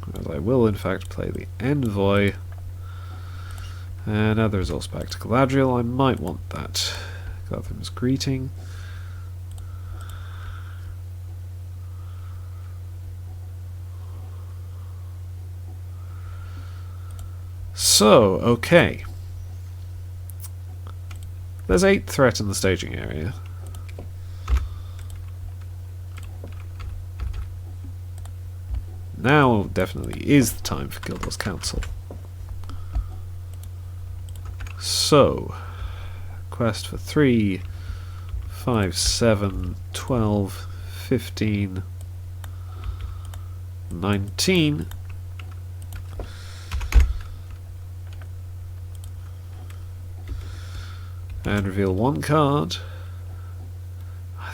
Whereas I will in fact play the Envoy. And add the resource back to Galadriel. I might want that. Glatham's Greeting. So, okay. There's 8 threat in the staging area. Now definitely is the time for Gildor's Council. So, quest for 3, 5, 7, 12, 15, 19. And reveal 1 card.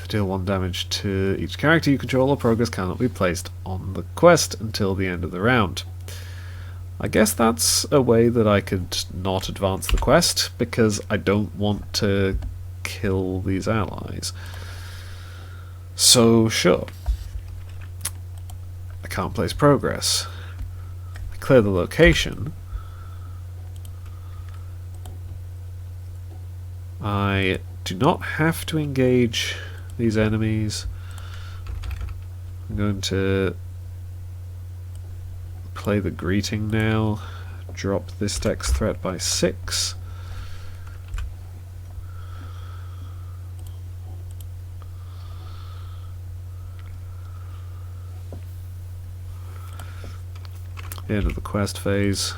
Deal 1 damage to each character you control, or progress cannot be placed on the quest until the end of the round. I guess that's a way that I could not advance the quest, because I don't want to kill these allies. So, sure. I can't place progress. I clear the location. I do not have to engage these enemies. I'm going to play the greeting now. Drop this deck's threat by 6. End of the quest phase.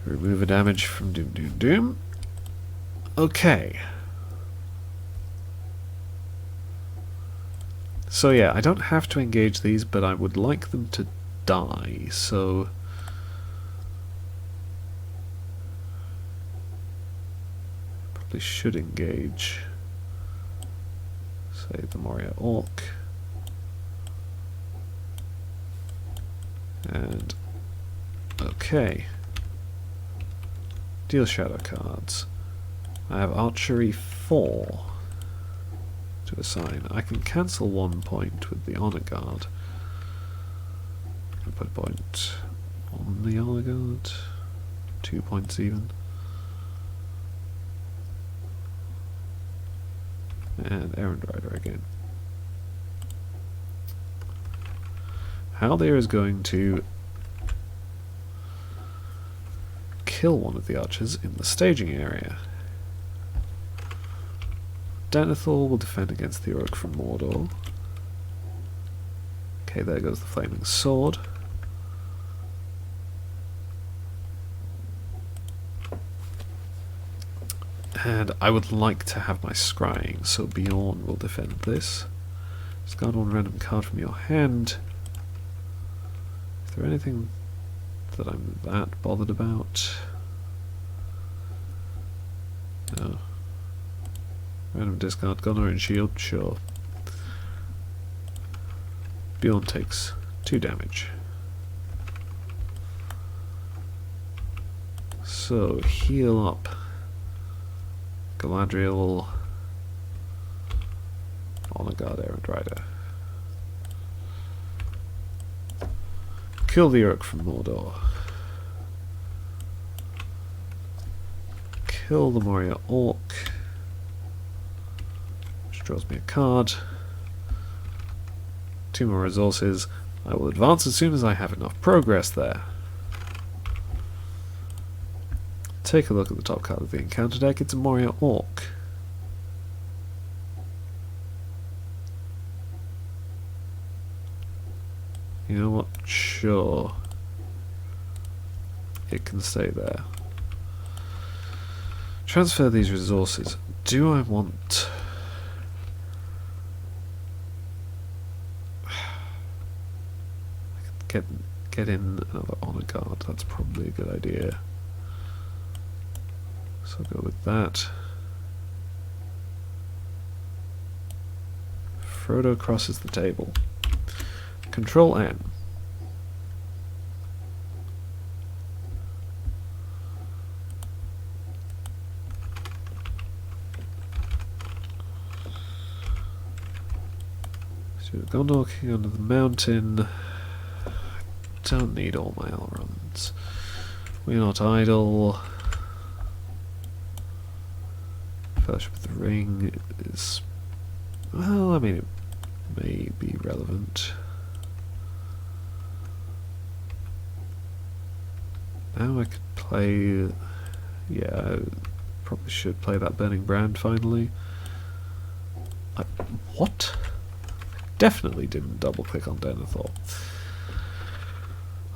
Remove a damage from Doom Doom Doom. Okay. So yeah, I don't have to engage these, but I would like them to die, so... probably should engage, say, the Moria Orc. And... okay. Deal shadow cards. I have archery 4 to assign. I can cancel 1 point with the honor guard. I can put a point on the honor guard. 2 points even. And Errand Rider again. Haldir is going to kill one of the archers in the staging area. Denethor will defend against the Orc from Mordor. Okay, there goes the flaming sword. And I would like to have my scrying, so Bjorn will defend this. Discard 1 random card from your hand. Is there anything that I'm that bothered about? No. Random discard gunner and shield, sure. Bjorn takes 2 damage. So, heal up. Galadriel. Honor Guard, Errand Rider. Kill the Uruk from Mordor. Kill the Moria Orc. Which draws me a card. 2 more resources. I will advance as soon as I have enough progress there. Take a look at the top card of the encounter deck. It's a Moria Orc. You know what? Sure. It can stay there. Transfer these resources. Do I want... I could get in another honor guard. That's probably a good idea. So I'll go with that. Frodo crosses the table. Control N. So Gondor King under the mountain. Don't need all my Elrons. We're not idle. Fellowship of the Ring is... well, I mean, it may be relevant. Now I could play... yeah, I probably should play that Burning Brand finally. What? Definitely didn't double click on Denethor.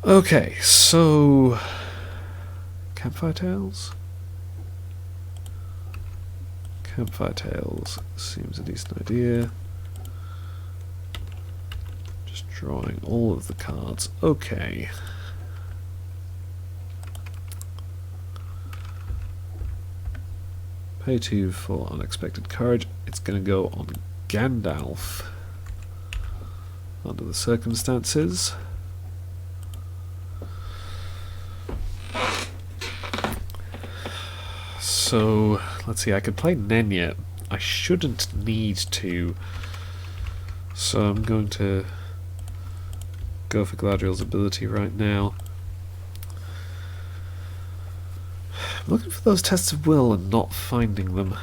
Okay, so... Campfire Tales? Campfire Tales seems a decent idea. Just drawing all of the cards. Okay. Pay 2 for Unexpected Courage. It's going to go on Gandalf under the circumstances. So, let's see, I could play Nenya. I shouldn't need to. So I'm going to go for Galadriel's ability right now. I'm looking for those tests of will and not finding them.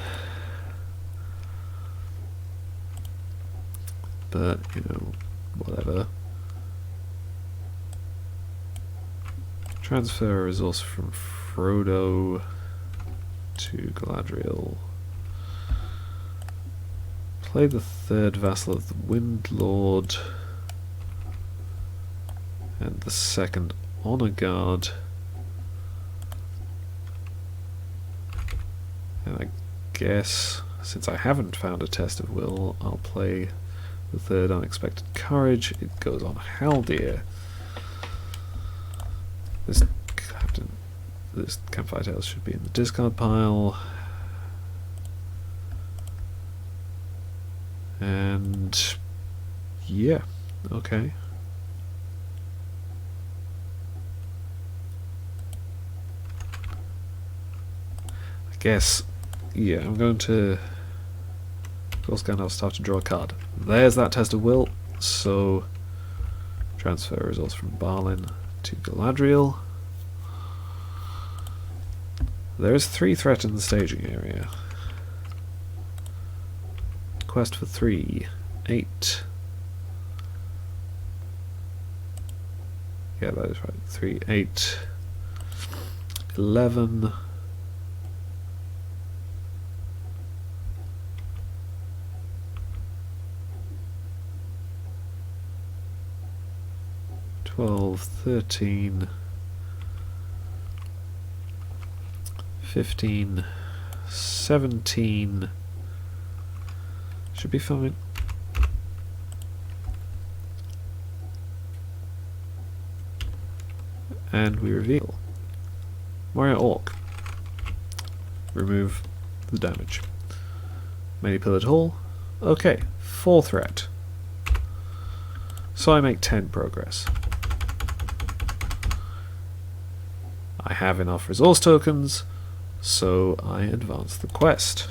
But, you know, whatever. Transfer a resource from Frodo to Galadriel. Play the third vassal of the Wind Lord and the second Honor Guard. And I guess, since I haven't found a test of will, I'll play the third Unexpected Courage. It goes on Haldir. This Campfire Tales should be in the discard pile. And yeah, okay. I guess, yeah, I'm going to, of course, Gandalf's start to draw a card. There's that test of will, so transfer results from Balin to Galadriel. There is 3 threat in the staging area. Quest for 3, 8. Yeah, that is right. 3, 8, 11. 12, 13, 15, 17. Should be fine. And we reveal Moria Orc. Remove the damage. Many pillared hall. Okay, 4 threat. So I make 10 progress. I have enough resource tokens, so I advance the quest.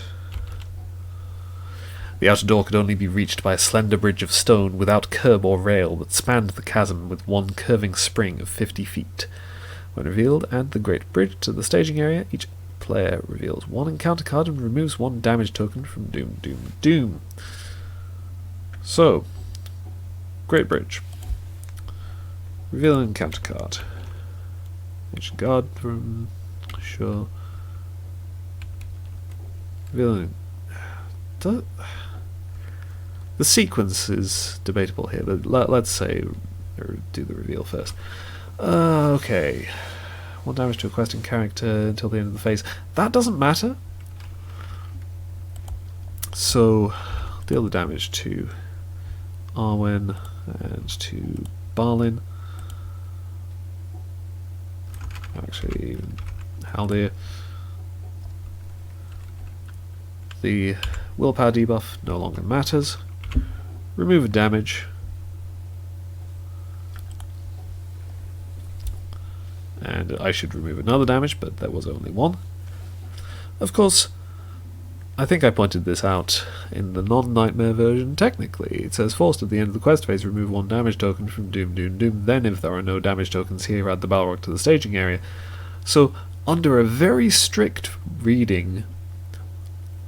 The outer door could only be reached by a slender bridge of stone without curb or rail that spanned the chasm with one curving spring of 50 feet. When revealed, add the great bridge to the staging area. Each player reveals 1 encounter card and removes 1 damage token from Doom, Doom, Doom. So, Great Bridge. Reveal an encounter card. Ancient Guard from... sure. Reveal an... The sequence is debatable here, but let's say, or do the reveal first. Okay. 1 damage to a questing character until the end of the phase. That doesn't matter. So, deal the damage to Arwen and to Balin. Actually, Haldir. The willpower debuff no longer matters. Remove a damage. And I should remove another damage, but there was only 1. Of course, I think I pointed this out in the non-Nightmare version. Technically, it says forced at the end of the quest phase, remove 1 damage token from Doom, Doom, Doom. Then, if there are no damage tokens here, add the Balrog to the staging area. So, under a very strict reading,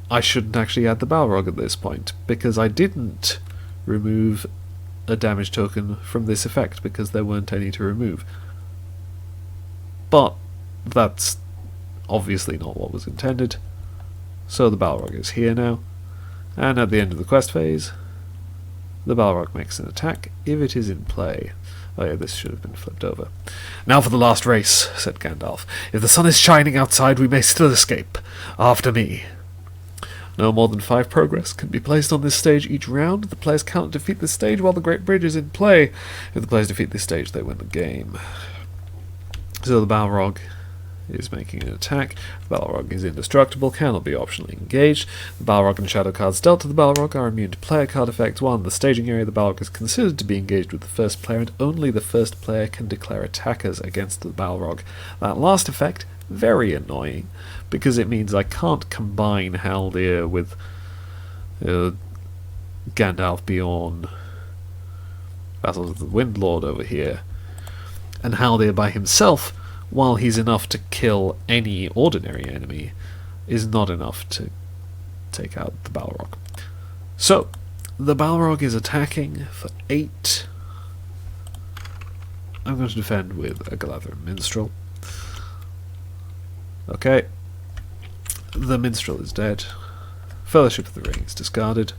I shouldn't actually add the Balrog at this point, because I didn't remove a damage token from this effect, because there weren't any to remove. But that's obviously not what was intended. So the Balrog is here now, and at the end of the quest phase, the Balrog makes an attack if it is in play. Oh yeah, this should have been flipped over. Now for the last race, said Gandalf. If the sun is shining outside, we may still escape. After me. No more than 5 progress can be placed on this stage each round. The players cannot defeat this stage while the Great Bridge is in play. If the players defeat this stage, they win the game. So the Balrog is making an attack. The Balrog is indestructible, cannot be optionally engaged. The Balrog and shadow cards dealt to the Balrog are immune to player card effects. While in the staging area, the Balrog is considered to be engaged with the first player, and only the first player can declare attackers against the Balrog. That last effect, very annoying, because it means I can't combine Haldir with Gandalf Bjorn, Vassals of the Wind Lord over here, and Haldir by himself, while he's enough to kill any ordinary enemy, is not enough to take out the Balrog. So, the Balrog is attacking for 8. I'm going to defend with a Galadhrim Minstrel. Okay. The Minstrel is dead. Fellowship of the Ring is discarded.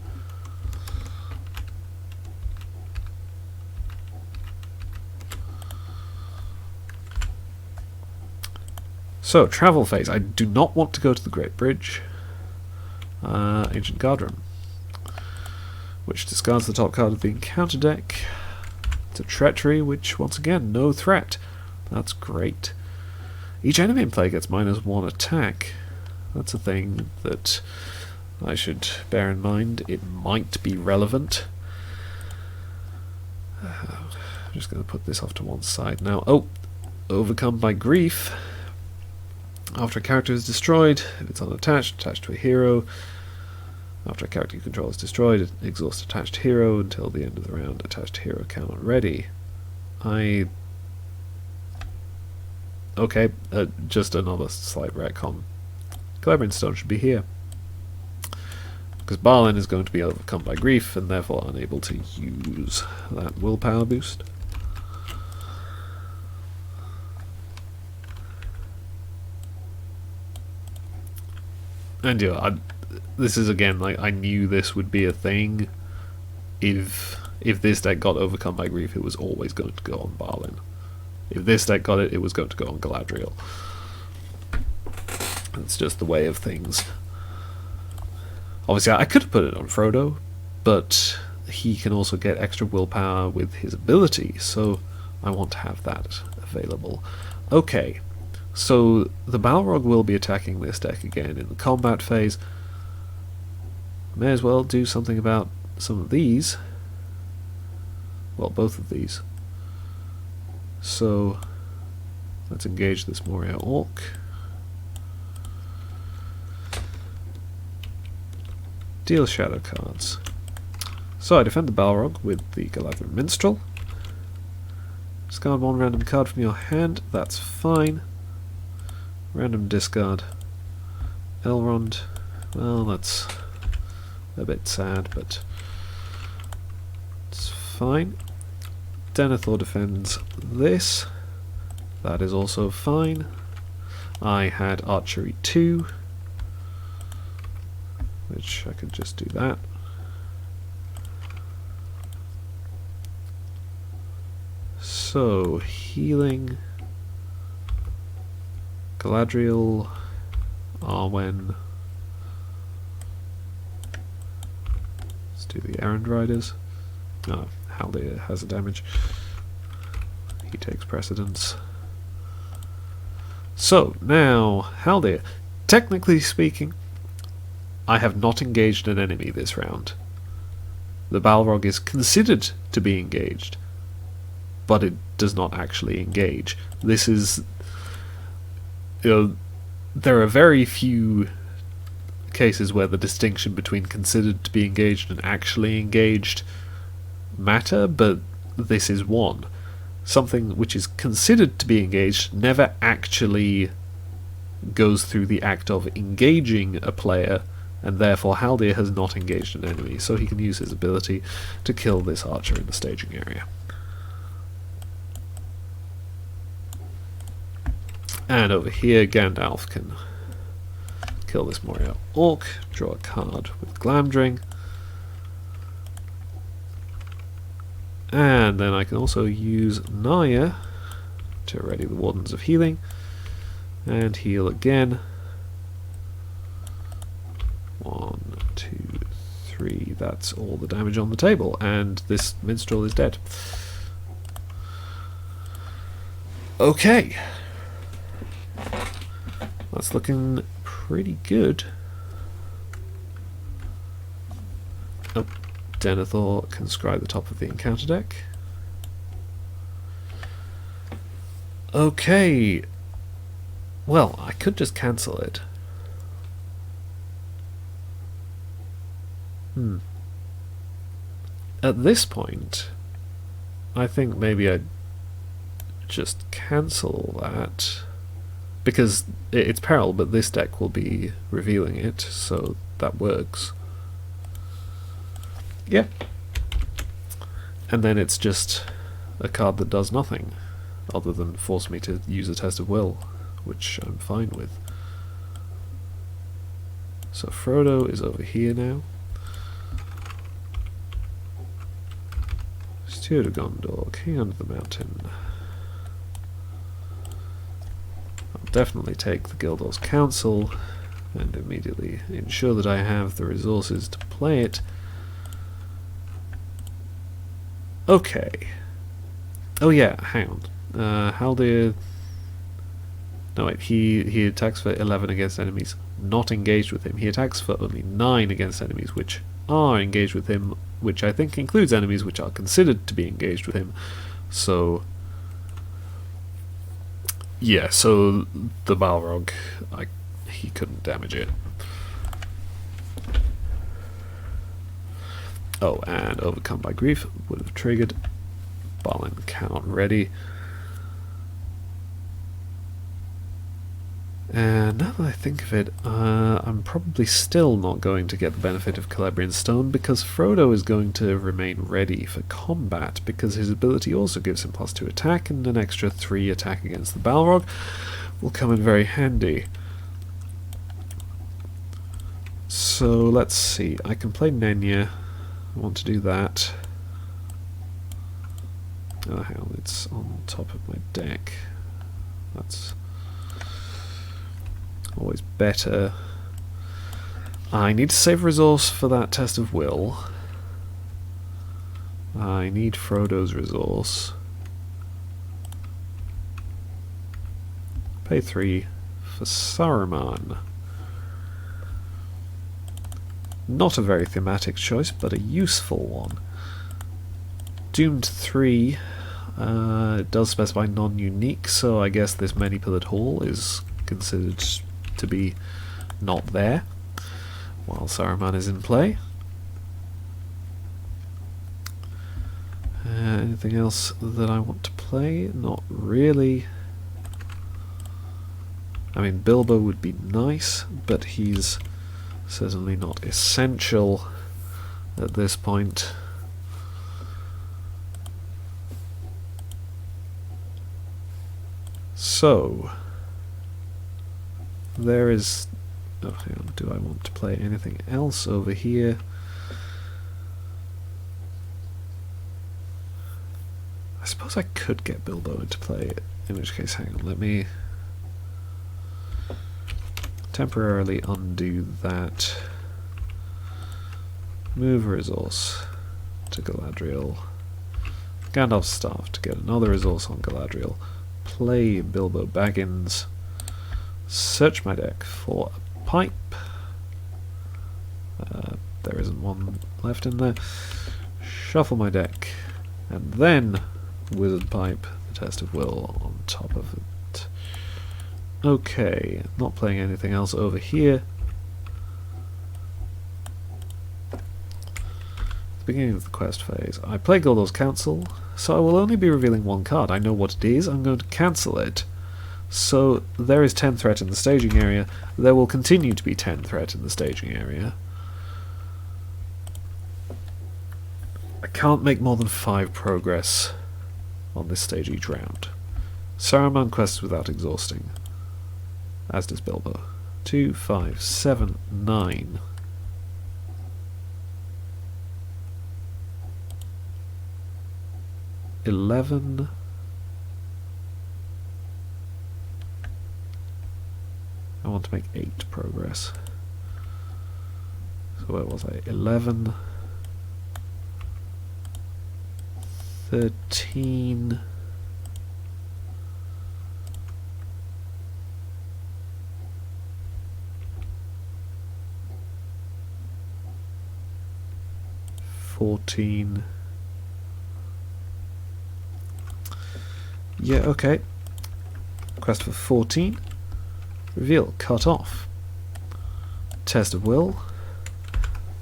So, travel phase. I do not want to go to the Great Bridge. Ancient Guardroom, which discards the top card of the encounter deck. It's a Treachery, which, once again, no threat. That's great. Each enemy in play gets -1 attack. That's a thing that I should bear in mind. It might be relevant. I'm just going to put this off to one side now. Oh, Overcome by Grief. After a character is destroyed, if it's unattached, attached to a hero. After a character you control is destroyed, exhaust attached hero until the end of the round. Attached hero cannot ready. Okay, just another slight retcon. Clearing Stone should be here. Because Balin is going to be overcome by grief and therefore unable to use that willpower boost. And yeah, this is again, like, I knew this would be a thing. If this deck got overcome by grief, it was always going to go on Balin. If this deck got it, it was going to go on Galadriel. It's just the way of things. Obviously, I could have put it on Frodo, but he can also get extra willpower with his ability, so I want to have that available. Okay, so the Balrog will be attacking this deck again in the combat phase. May as well do something about some of these. Well, both of these. So, let's engage this Moria Orc. Deal shadow cards. So I defend the Balrog with the Galadhrim Minstrel. Discard one random card from your hand, that's fine. Random discard. Elrond, well, that's a bit sad, but it's fine. Denethor defends this. That is also fine. I had Archery 2, which I could just do that. So, healing, Galadriel, Arwen. Let's do the Errand Riders. Oh, Haldir has a damage. He takes precedence. So, now, Haldir. Technically speaking, I have not engaged an enemy this round. The Balrog is considered to be engaged, but it does not actually engage. This is... there are very few cases where the distinction between considered to be engaged and actually engaged matter, but this is one. Something which is considered to be engaged never actually goes through the act of engaging a player, and therefore Haldir has not engaged an enemy, so he can use his ability to kill this archer in the staging area. And over here, Gandalf can kill this Moria Orc, draw a card with Glamdring, and then I can also use Naya to ready the Wardens of Healing, and heal again. 1, 2, 3, that's all the damage on the table, and this minstrel is dead. Okay. That's looking pretty good. Oh, Denethor can scry the top of the encounter deck. Okay. Well, I could just cancel it. At this point, I think maybe I'd just cancel that. Because it's peril, but this deck will be revealing it, so that works. Yeah. And then it's just a card that does nothing. other than force me to use a test of will, which I'm fine with. So Frodo is over here now. Steward of Gondor, King under the Mountain. I'll definitely take the Gildor's Council and immediately ensure that I have the resources to play it. Okay. Oh yeah, hang on. Haldir... No wait, he attacks for 11 against enemies not engaged with him. He attacks for only 9 against enemies which are engaged with him, which I think includes enemies which are considered to be engaged with him. So... yeah, so the Balrog, he couldn't damage it. Oh, and Overcome by Grief would have triggered. Balin cannot ready. And now that I think of it, I'm probably still not going to get the benefit of Celebrian Stone because Frodo is going to remain ready for combat because his ability also gives him +2 attack and an extra 3 attack against the Balrog will come in very handy. So let's see, I can play Nenya. I want to do that. Oh hang on, it's on top of my deck. That's always better. I need to save resource for that test of will. I need Frodo's resource. Pay 3 for Saruman. Not a very thematic choice, but a useful one. Doomed 3 it does specify non-unique, so I guess this many-pillared hall is considered to be not there while Saruman is in play. Anything else that I want to play? Not really. I mean, Bilbo would be nice, but he's certainly not essential at this point. So, there is... oh, hang on, do I want to play anything else over here? I suppose I could get Bilbo into play, in which case, hang on, let me temporarily undo that. Move a resource to Galadriel. Gandalf's Staff to get another resource on Galadriel. Play Bilbo Baggins. Search my deck for a pipe. There isn't one left in there. Shuffle my deck. And then Wizard Pipe, the Test of Will on top of it. Okay, not playing anything else over here. Beginning of the quest phase. I play Gildor's Council, so I will only be revealing one card. I know what it is, I'm going to cancel it. So there is 10 threat in the staging area. There will continue to be 10 threat in the staging area. I can't make more than 5 progress on this stage each round. Saruman quests without exhausting, as does Bilbo. 2, 5, 7, 9. $11. I want to make 8 progress. So where was I? 11. 13. 14. Yeah, okay. Quest for 14. Reveal, cut off. Test of will.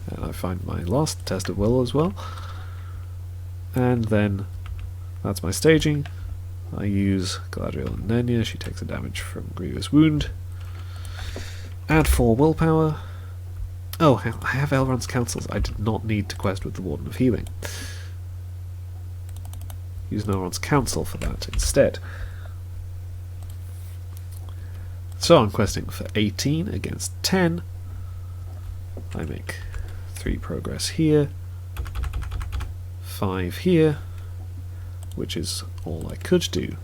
And I find my last test of will as well. And then that's my staging. I use Galadriel and Nenya. She takes a damage from Grievous Wound. Add 4 willpower. Oh, I have Elrond's Counsels. I did not need to quest with the Warden of Healing. use Elrond's Counsel for that instead. So I'm questing for 18 against 10. I make 3 progress here, 5 here, which is all I could do.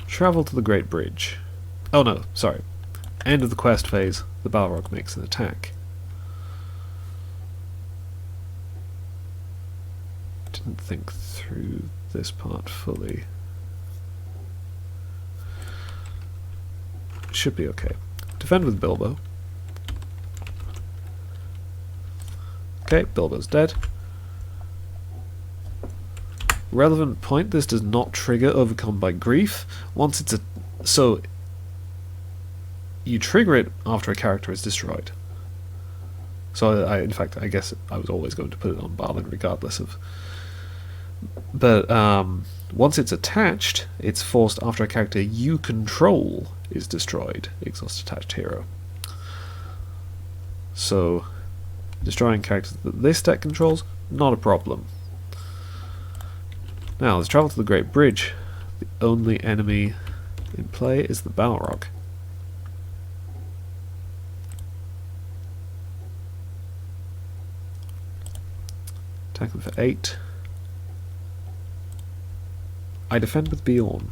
Travel to the Great Bridge. Oh no, sorry. End of the quest phase, the Balrog makes an attack. Didn't think through this part fully. Should be okay. Defend with Bilbo. Okay, Bilbo's dead. Relevant point, this does not trigger Overcome by Grief. Once it's so you trigger it after a character is destroyed. So in fact, I guess I was always going to put it on Balin regardless of. But once it's attached, it's forced after a character you control is destroyed. Exhaust attached hero. So destroying characters that this deck controls, not a problem. Now let's travel to the Great Bridge. The only enemy in play is the Balrog. Attack him for 8. I defend with Bjorn.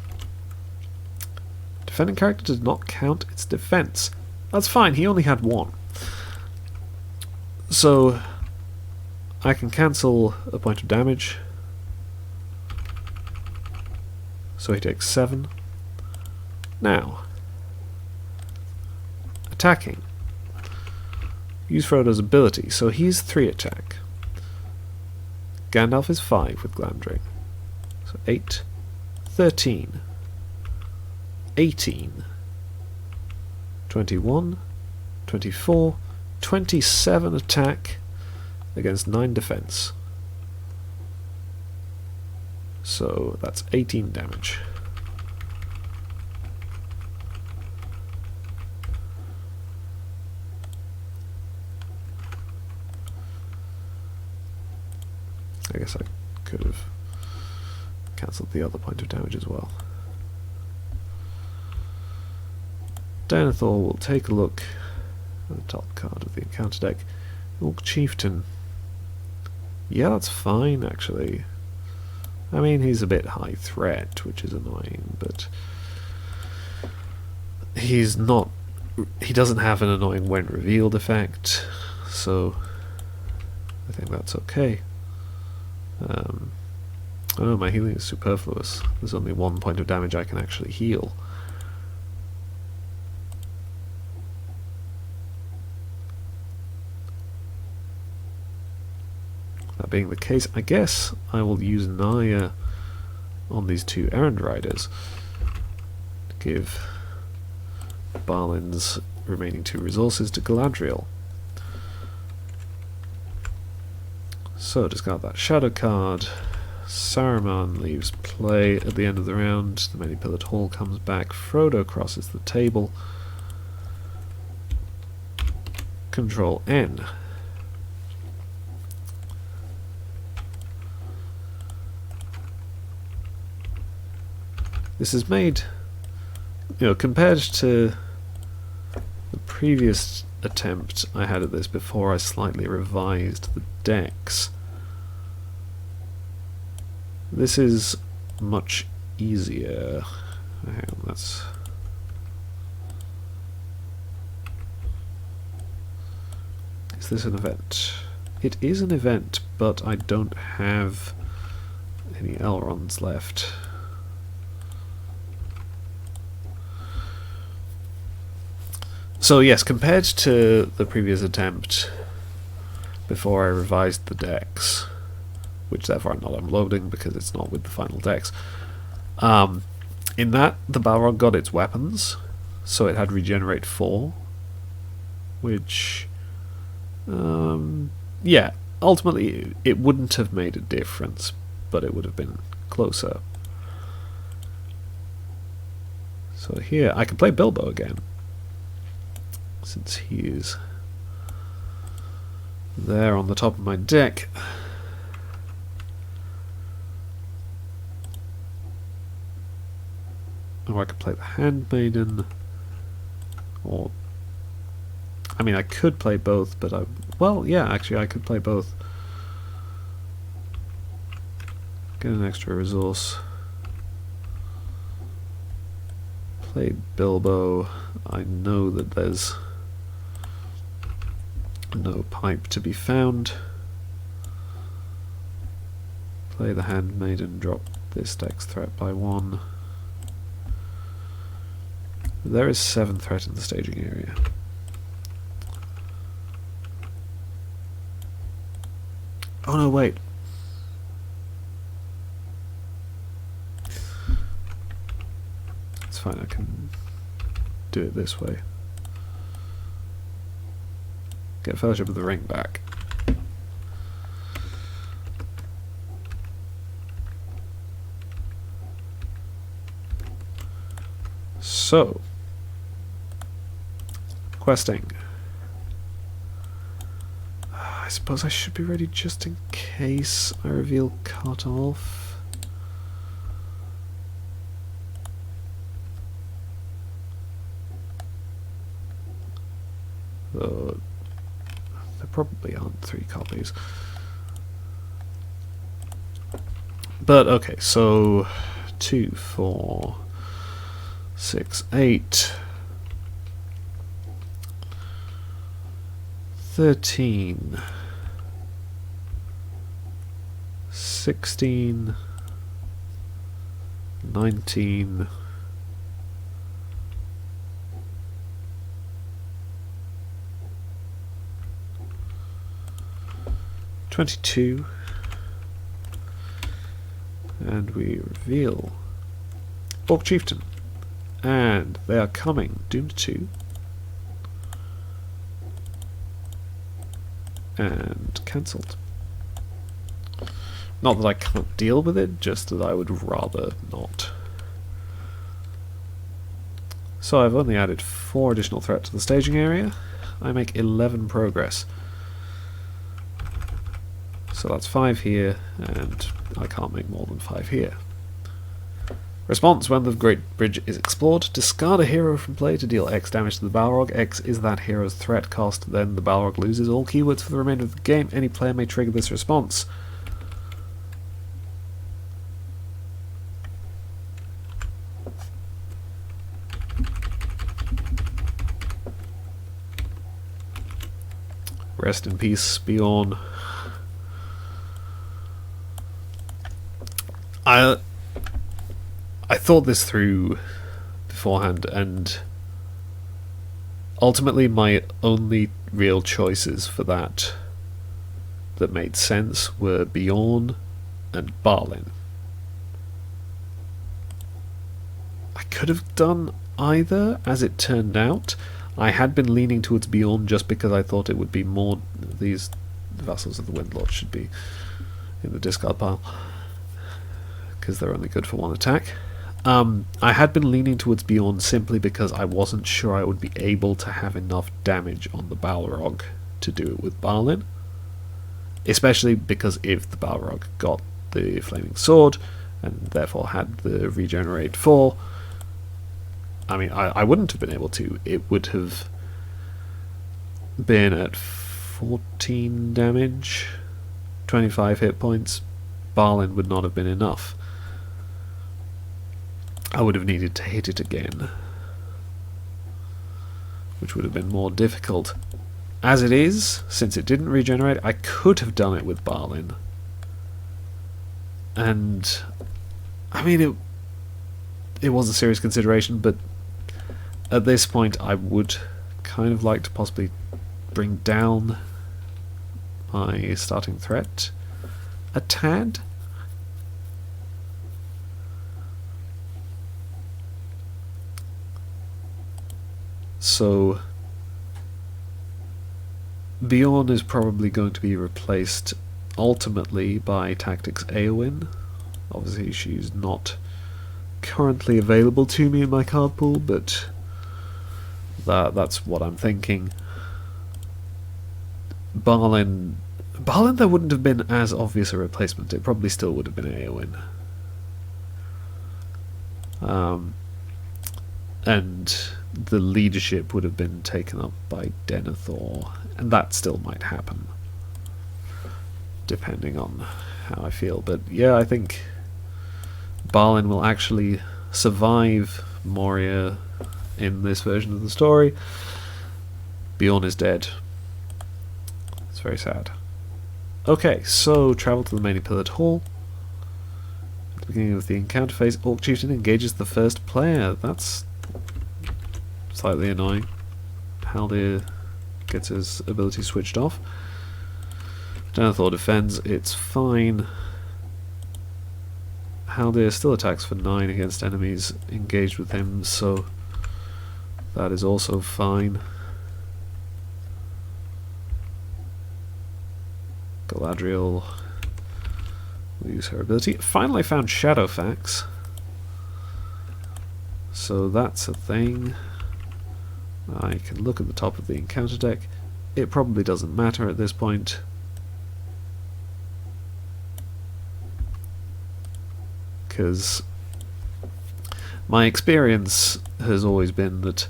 Defending character does not count its defense. That's fine, he only had 1. So I can cancel a point of damage. So he takes 7. Now, attacking. Use Frodo's ability, so he's 3 attack. Gandalf is 5 with Glamdring. So 8, 13, 18, 21, 24, 27 attack against 9 defense. So that's 18 damage. I guess I could have cancelled the other point of damage as well. Denethor will take a look at the top card of the encounter deck. Orc Chieftain. Yeah, that's fine actually. I mean, he's a bit high threat, which is annoying, but he's not. He doesn't have an annoying when revealed effect, so I think that's okay. Oh, my healing is superfluous. There's only 1 point of damage I can actually heal. That being the case, I guess I will use Naya on these 2 errand riders to give Balin's remaining 2 resources to Galadriel. So discard that shadow card. Saruman leaves play at the end of the round. The Many-Pillared Hall comes back. Frodo crosses the table. Control N. This is made, compared to the previous attempt I had at this before I slightly revised the decks. This is much easier. Hang on, that's... Is this an event? It is an event, but I don't have any Elrons left. So yes, compared to the previous attempt, before I revised the decks, which therefore I'm not unloading because it's not with the final decks, in that the Balrog got its weapons, so it had Regenerate 4, which, yeah, ultimately it wouldn't have made a difference, but it would have been closer. So here, I can play Bilbo again, since he is there on the top of my deck. Or I could play the Handmaiden, or I mean I could play both, but well yeah, actually I could play both. Get an extra resource. Play Bilbo. I know that there's no pipe to be found. Play the Handmaiden, drop this dex threat by 1. There is 7 threat in the staging area. Oh no, wait. It's fine, I can do it this way. Get Fellowship of the Ring back. So, questing. I suppose I should be ready just in case I reveal Cut Off. Though there probably aren't 3 copies. But okay, so 2, 4, 6, 8, 13, 16, 19, 22, and we reveal Orc Chieftain. And they are coming, Doomed 2. And cancelled. Not that I can't deal with it, just that I would rather not. So I've only added 4 additional threat to the staging area. I make 11 progress. So that's 5 here, and I can't make more than 5 here. Response: when the Great Bridge is explored, discard a hero from play to deal X damage to the Balrog. X is that hero's threat cost, then the Balrog loses all keywords for the remainder of the game. Any player may trigger this response. Rest in peace, Bjorn. I thought this through beforehand, and ultimately my only real choices for that made sense were Bjorn and Balin. I could have done either, as it turned out. I had been leaning towards Bjorn just because I thought it would be more... These Vassals of the Windlord should be in the discard pile, because they're only good for 1 attack. I had been leaning towards Bjorn simply because I wasn't sure I would be able to have enough damage on the Balrog to do it with Balin. Especially because if the Balrog got the Flaming Sword, and therefore had the Regenerate 4, I mean, I wouldn't have been able to. It would have been at 14 damage, 25 hit points. Balin would not have been enough. I would have needed to hit it again, which would have been more difficult. As it is, since it didn't regenerate, I could have done it with Balin. And, I mean, it was a serious consideration, but at this point I would kind of like to possibly bring down my starting threat a tad. So Bjorn is probably going to be replaced ultimately by Tactics Eowyn. Obviously she's not currently available to me in my card pool, but that's what I'm thinking. Balin, there wouldn't have been as obvious a replacement. It probably still would have been Eowyn. and the leadership would have been taken up by Denethor, and that still might happen, depending on how I feel. But yeah, I think Balin will actually survive Moria in this version of the story. Bjorn is dead. It's very sad. Okay, so travel to the main pillared hall. At the beginning of the encounter phase, Orc Chieftain engages the first player. That's slightly annoying. Haldir gets his ability switched off. Denethor defends, it's fine. Haldir still attacks for 9 against enemies engaged with him, so that is also fine. Galadriel will use her ability. Finally found Shadowfax, so that's a thing. I can look at the top of the encounter deck. It probably doesn't matter at this point. Because my experience has always been that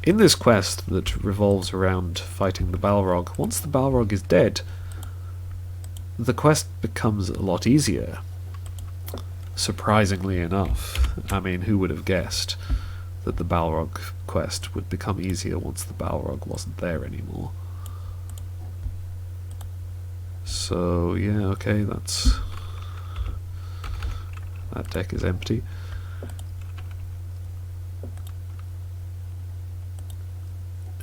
in this quest that revolves around fighting the Balrog, once the Balrog is dead, the quest becomes a lot easier. Surprisingly enough. I mean, who would have guessed that the Balrog quest would become easier once the Balrog wasn't there anymore? So, yeah, okay, that deck is empty.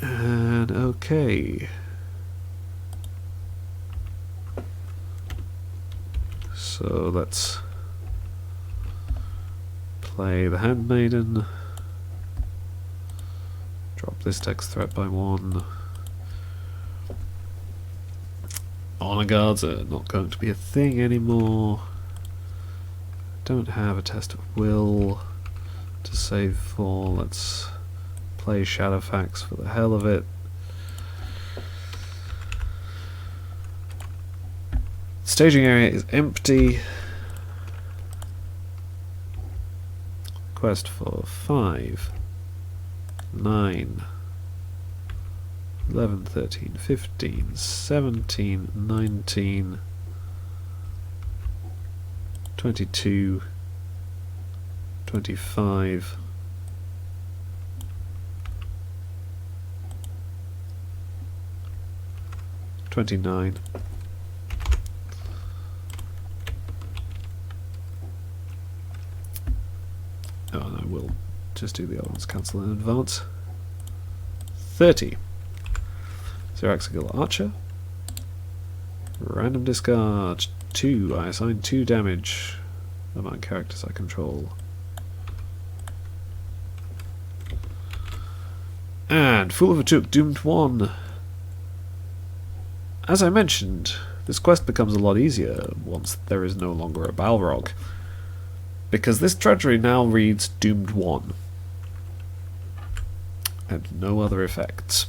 And okay. So let's play the Handmaiden. Drop this deck's threat by 1. Honor Guards are not going to be a thing anymore. Don't have a test of will to save for. Let's play Shadowfax for the hell of it. Staging area is empty. Quest for 5, 9, 11, 13, 15, 17, 19, 22, 25, 29. Oh, and I will just do the other ones, cancel in advance. 30. Zeraxigal Archer. Random discard 2. I assign 2 damage among characters I control. And Fool of a Took, Doomed 1. As I mentioned, this quest becomes a lot easier once there is no longer a Balrog, because this treachery now reads Doomed 1 and no other effects.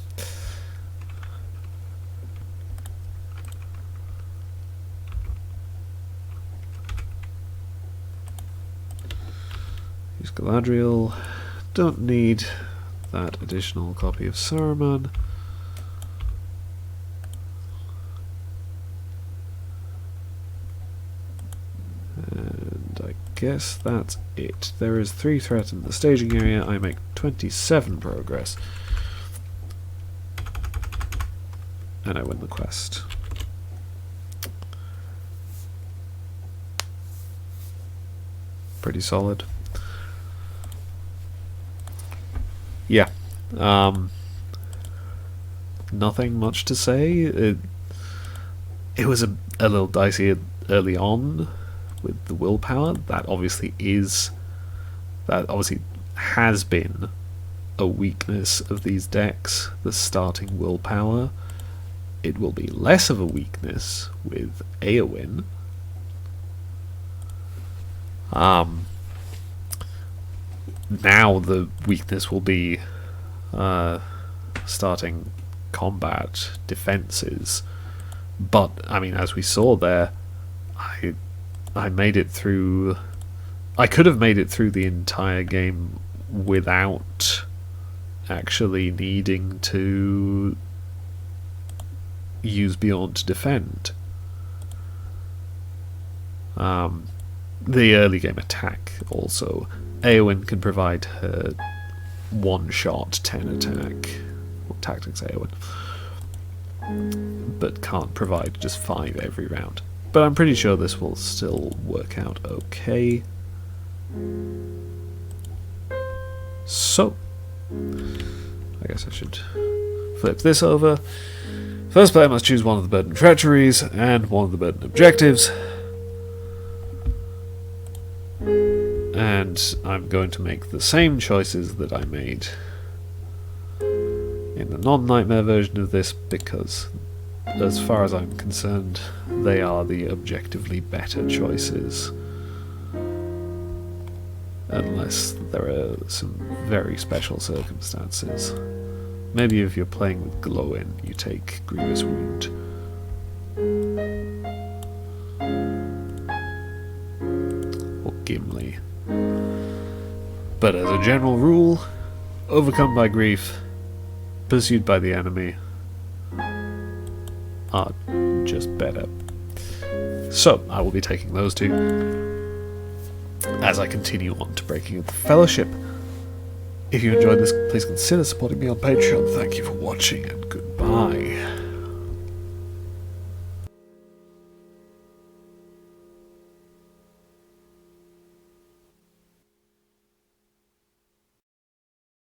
Use Galadriel. Don't need that additional copy of Saruman. And I guess that's it. There is 3 threat in the staging area. I make 27 progress. And I win the quest. Pretty solid. Yeah. Nothing much to say. It was a little dicey early on with the willpower. That obviously has been a weakness of these decks, the starting willpower. It will be less of a weakness with Eowyn. Now the weakness will be starting combat defenses, but I mean, as we saw there, I made it through. I could have made it through the entire game without actually needing to use Beyond to defend. The early game attack also. Eowyn can provide her one-shot 10 attack, or Tactics Eowyn, but can't provide just 5 every round. But I'm pretty sure this will still work out okay. So, I guess I should flip this over. First player must choose one of the Burden Treacheries and one of the Burden Objectives. And I'm going to make the same choices that I made in the non-Nightmare version of this, because as far as I'm concerned, they are the objectively better choices. Unless there are some very special circumstances. Maybe if you're playing with Glow-In, you take Grievous Wound. Or Gimli. But as a general rule, overcome by grief, pursued by the enemy, are just better. So, I will be taking those two as I continue on to Breaking of the Fellowship. If you enjoyed this, please consider supporting me on Patreon. Thank you for watching, and goodbye.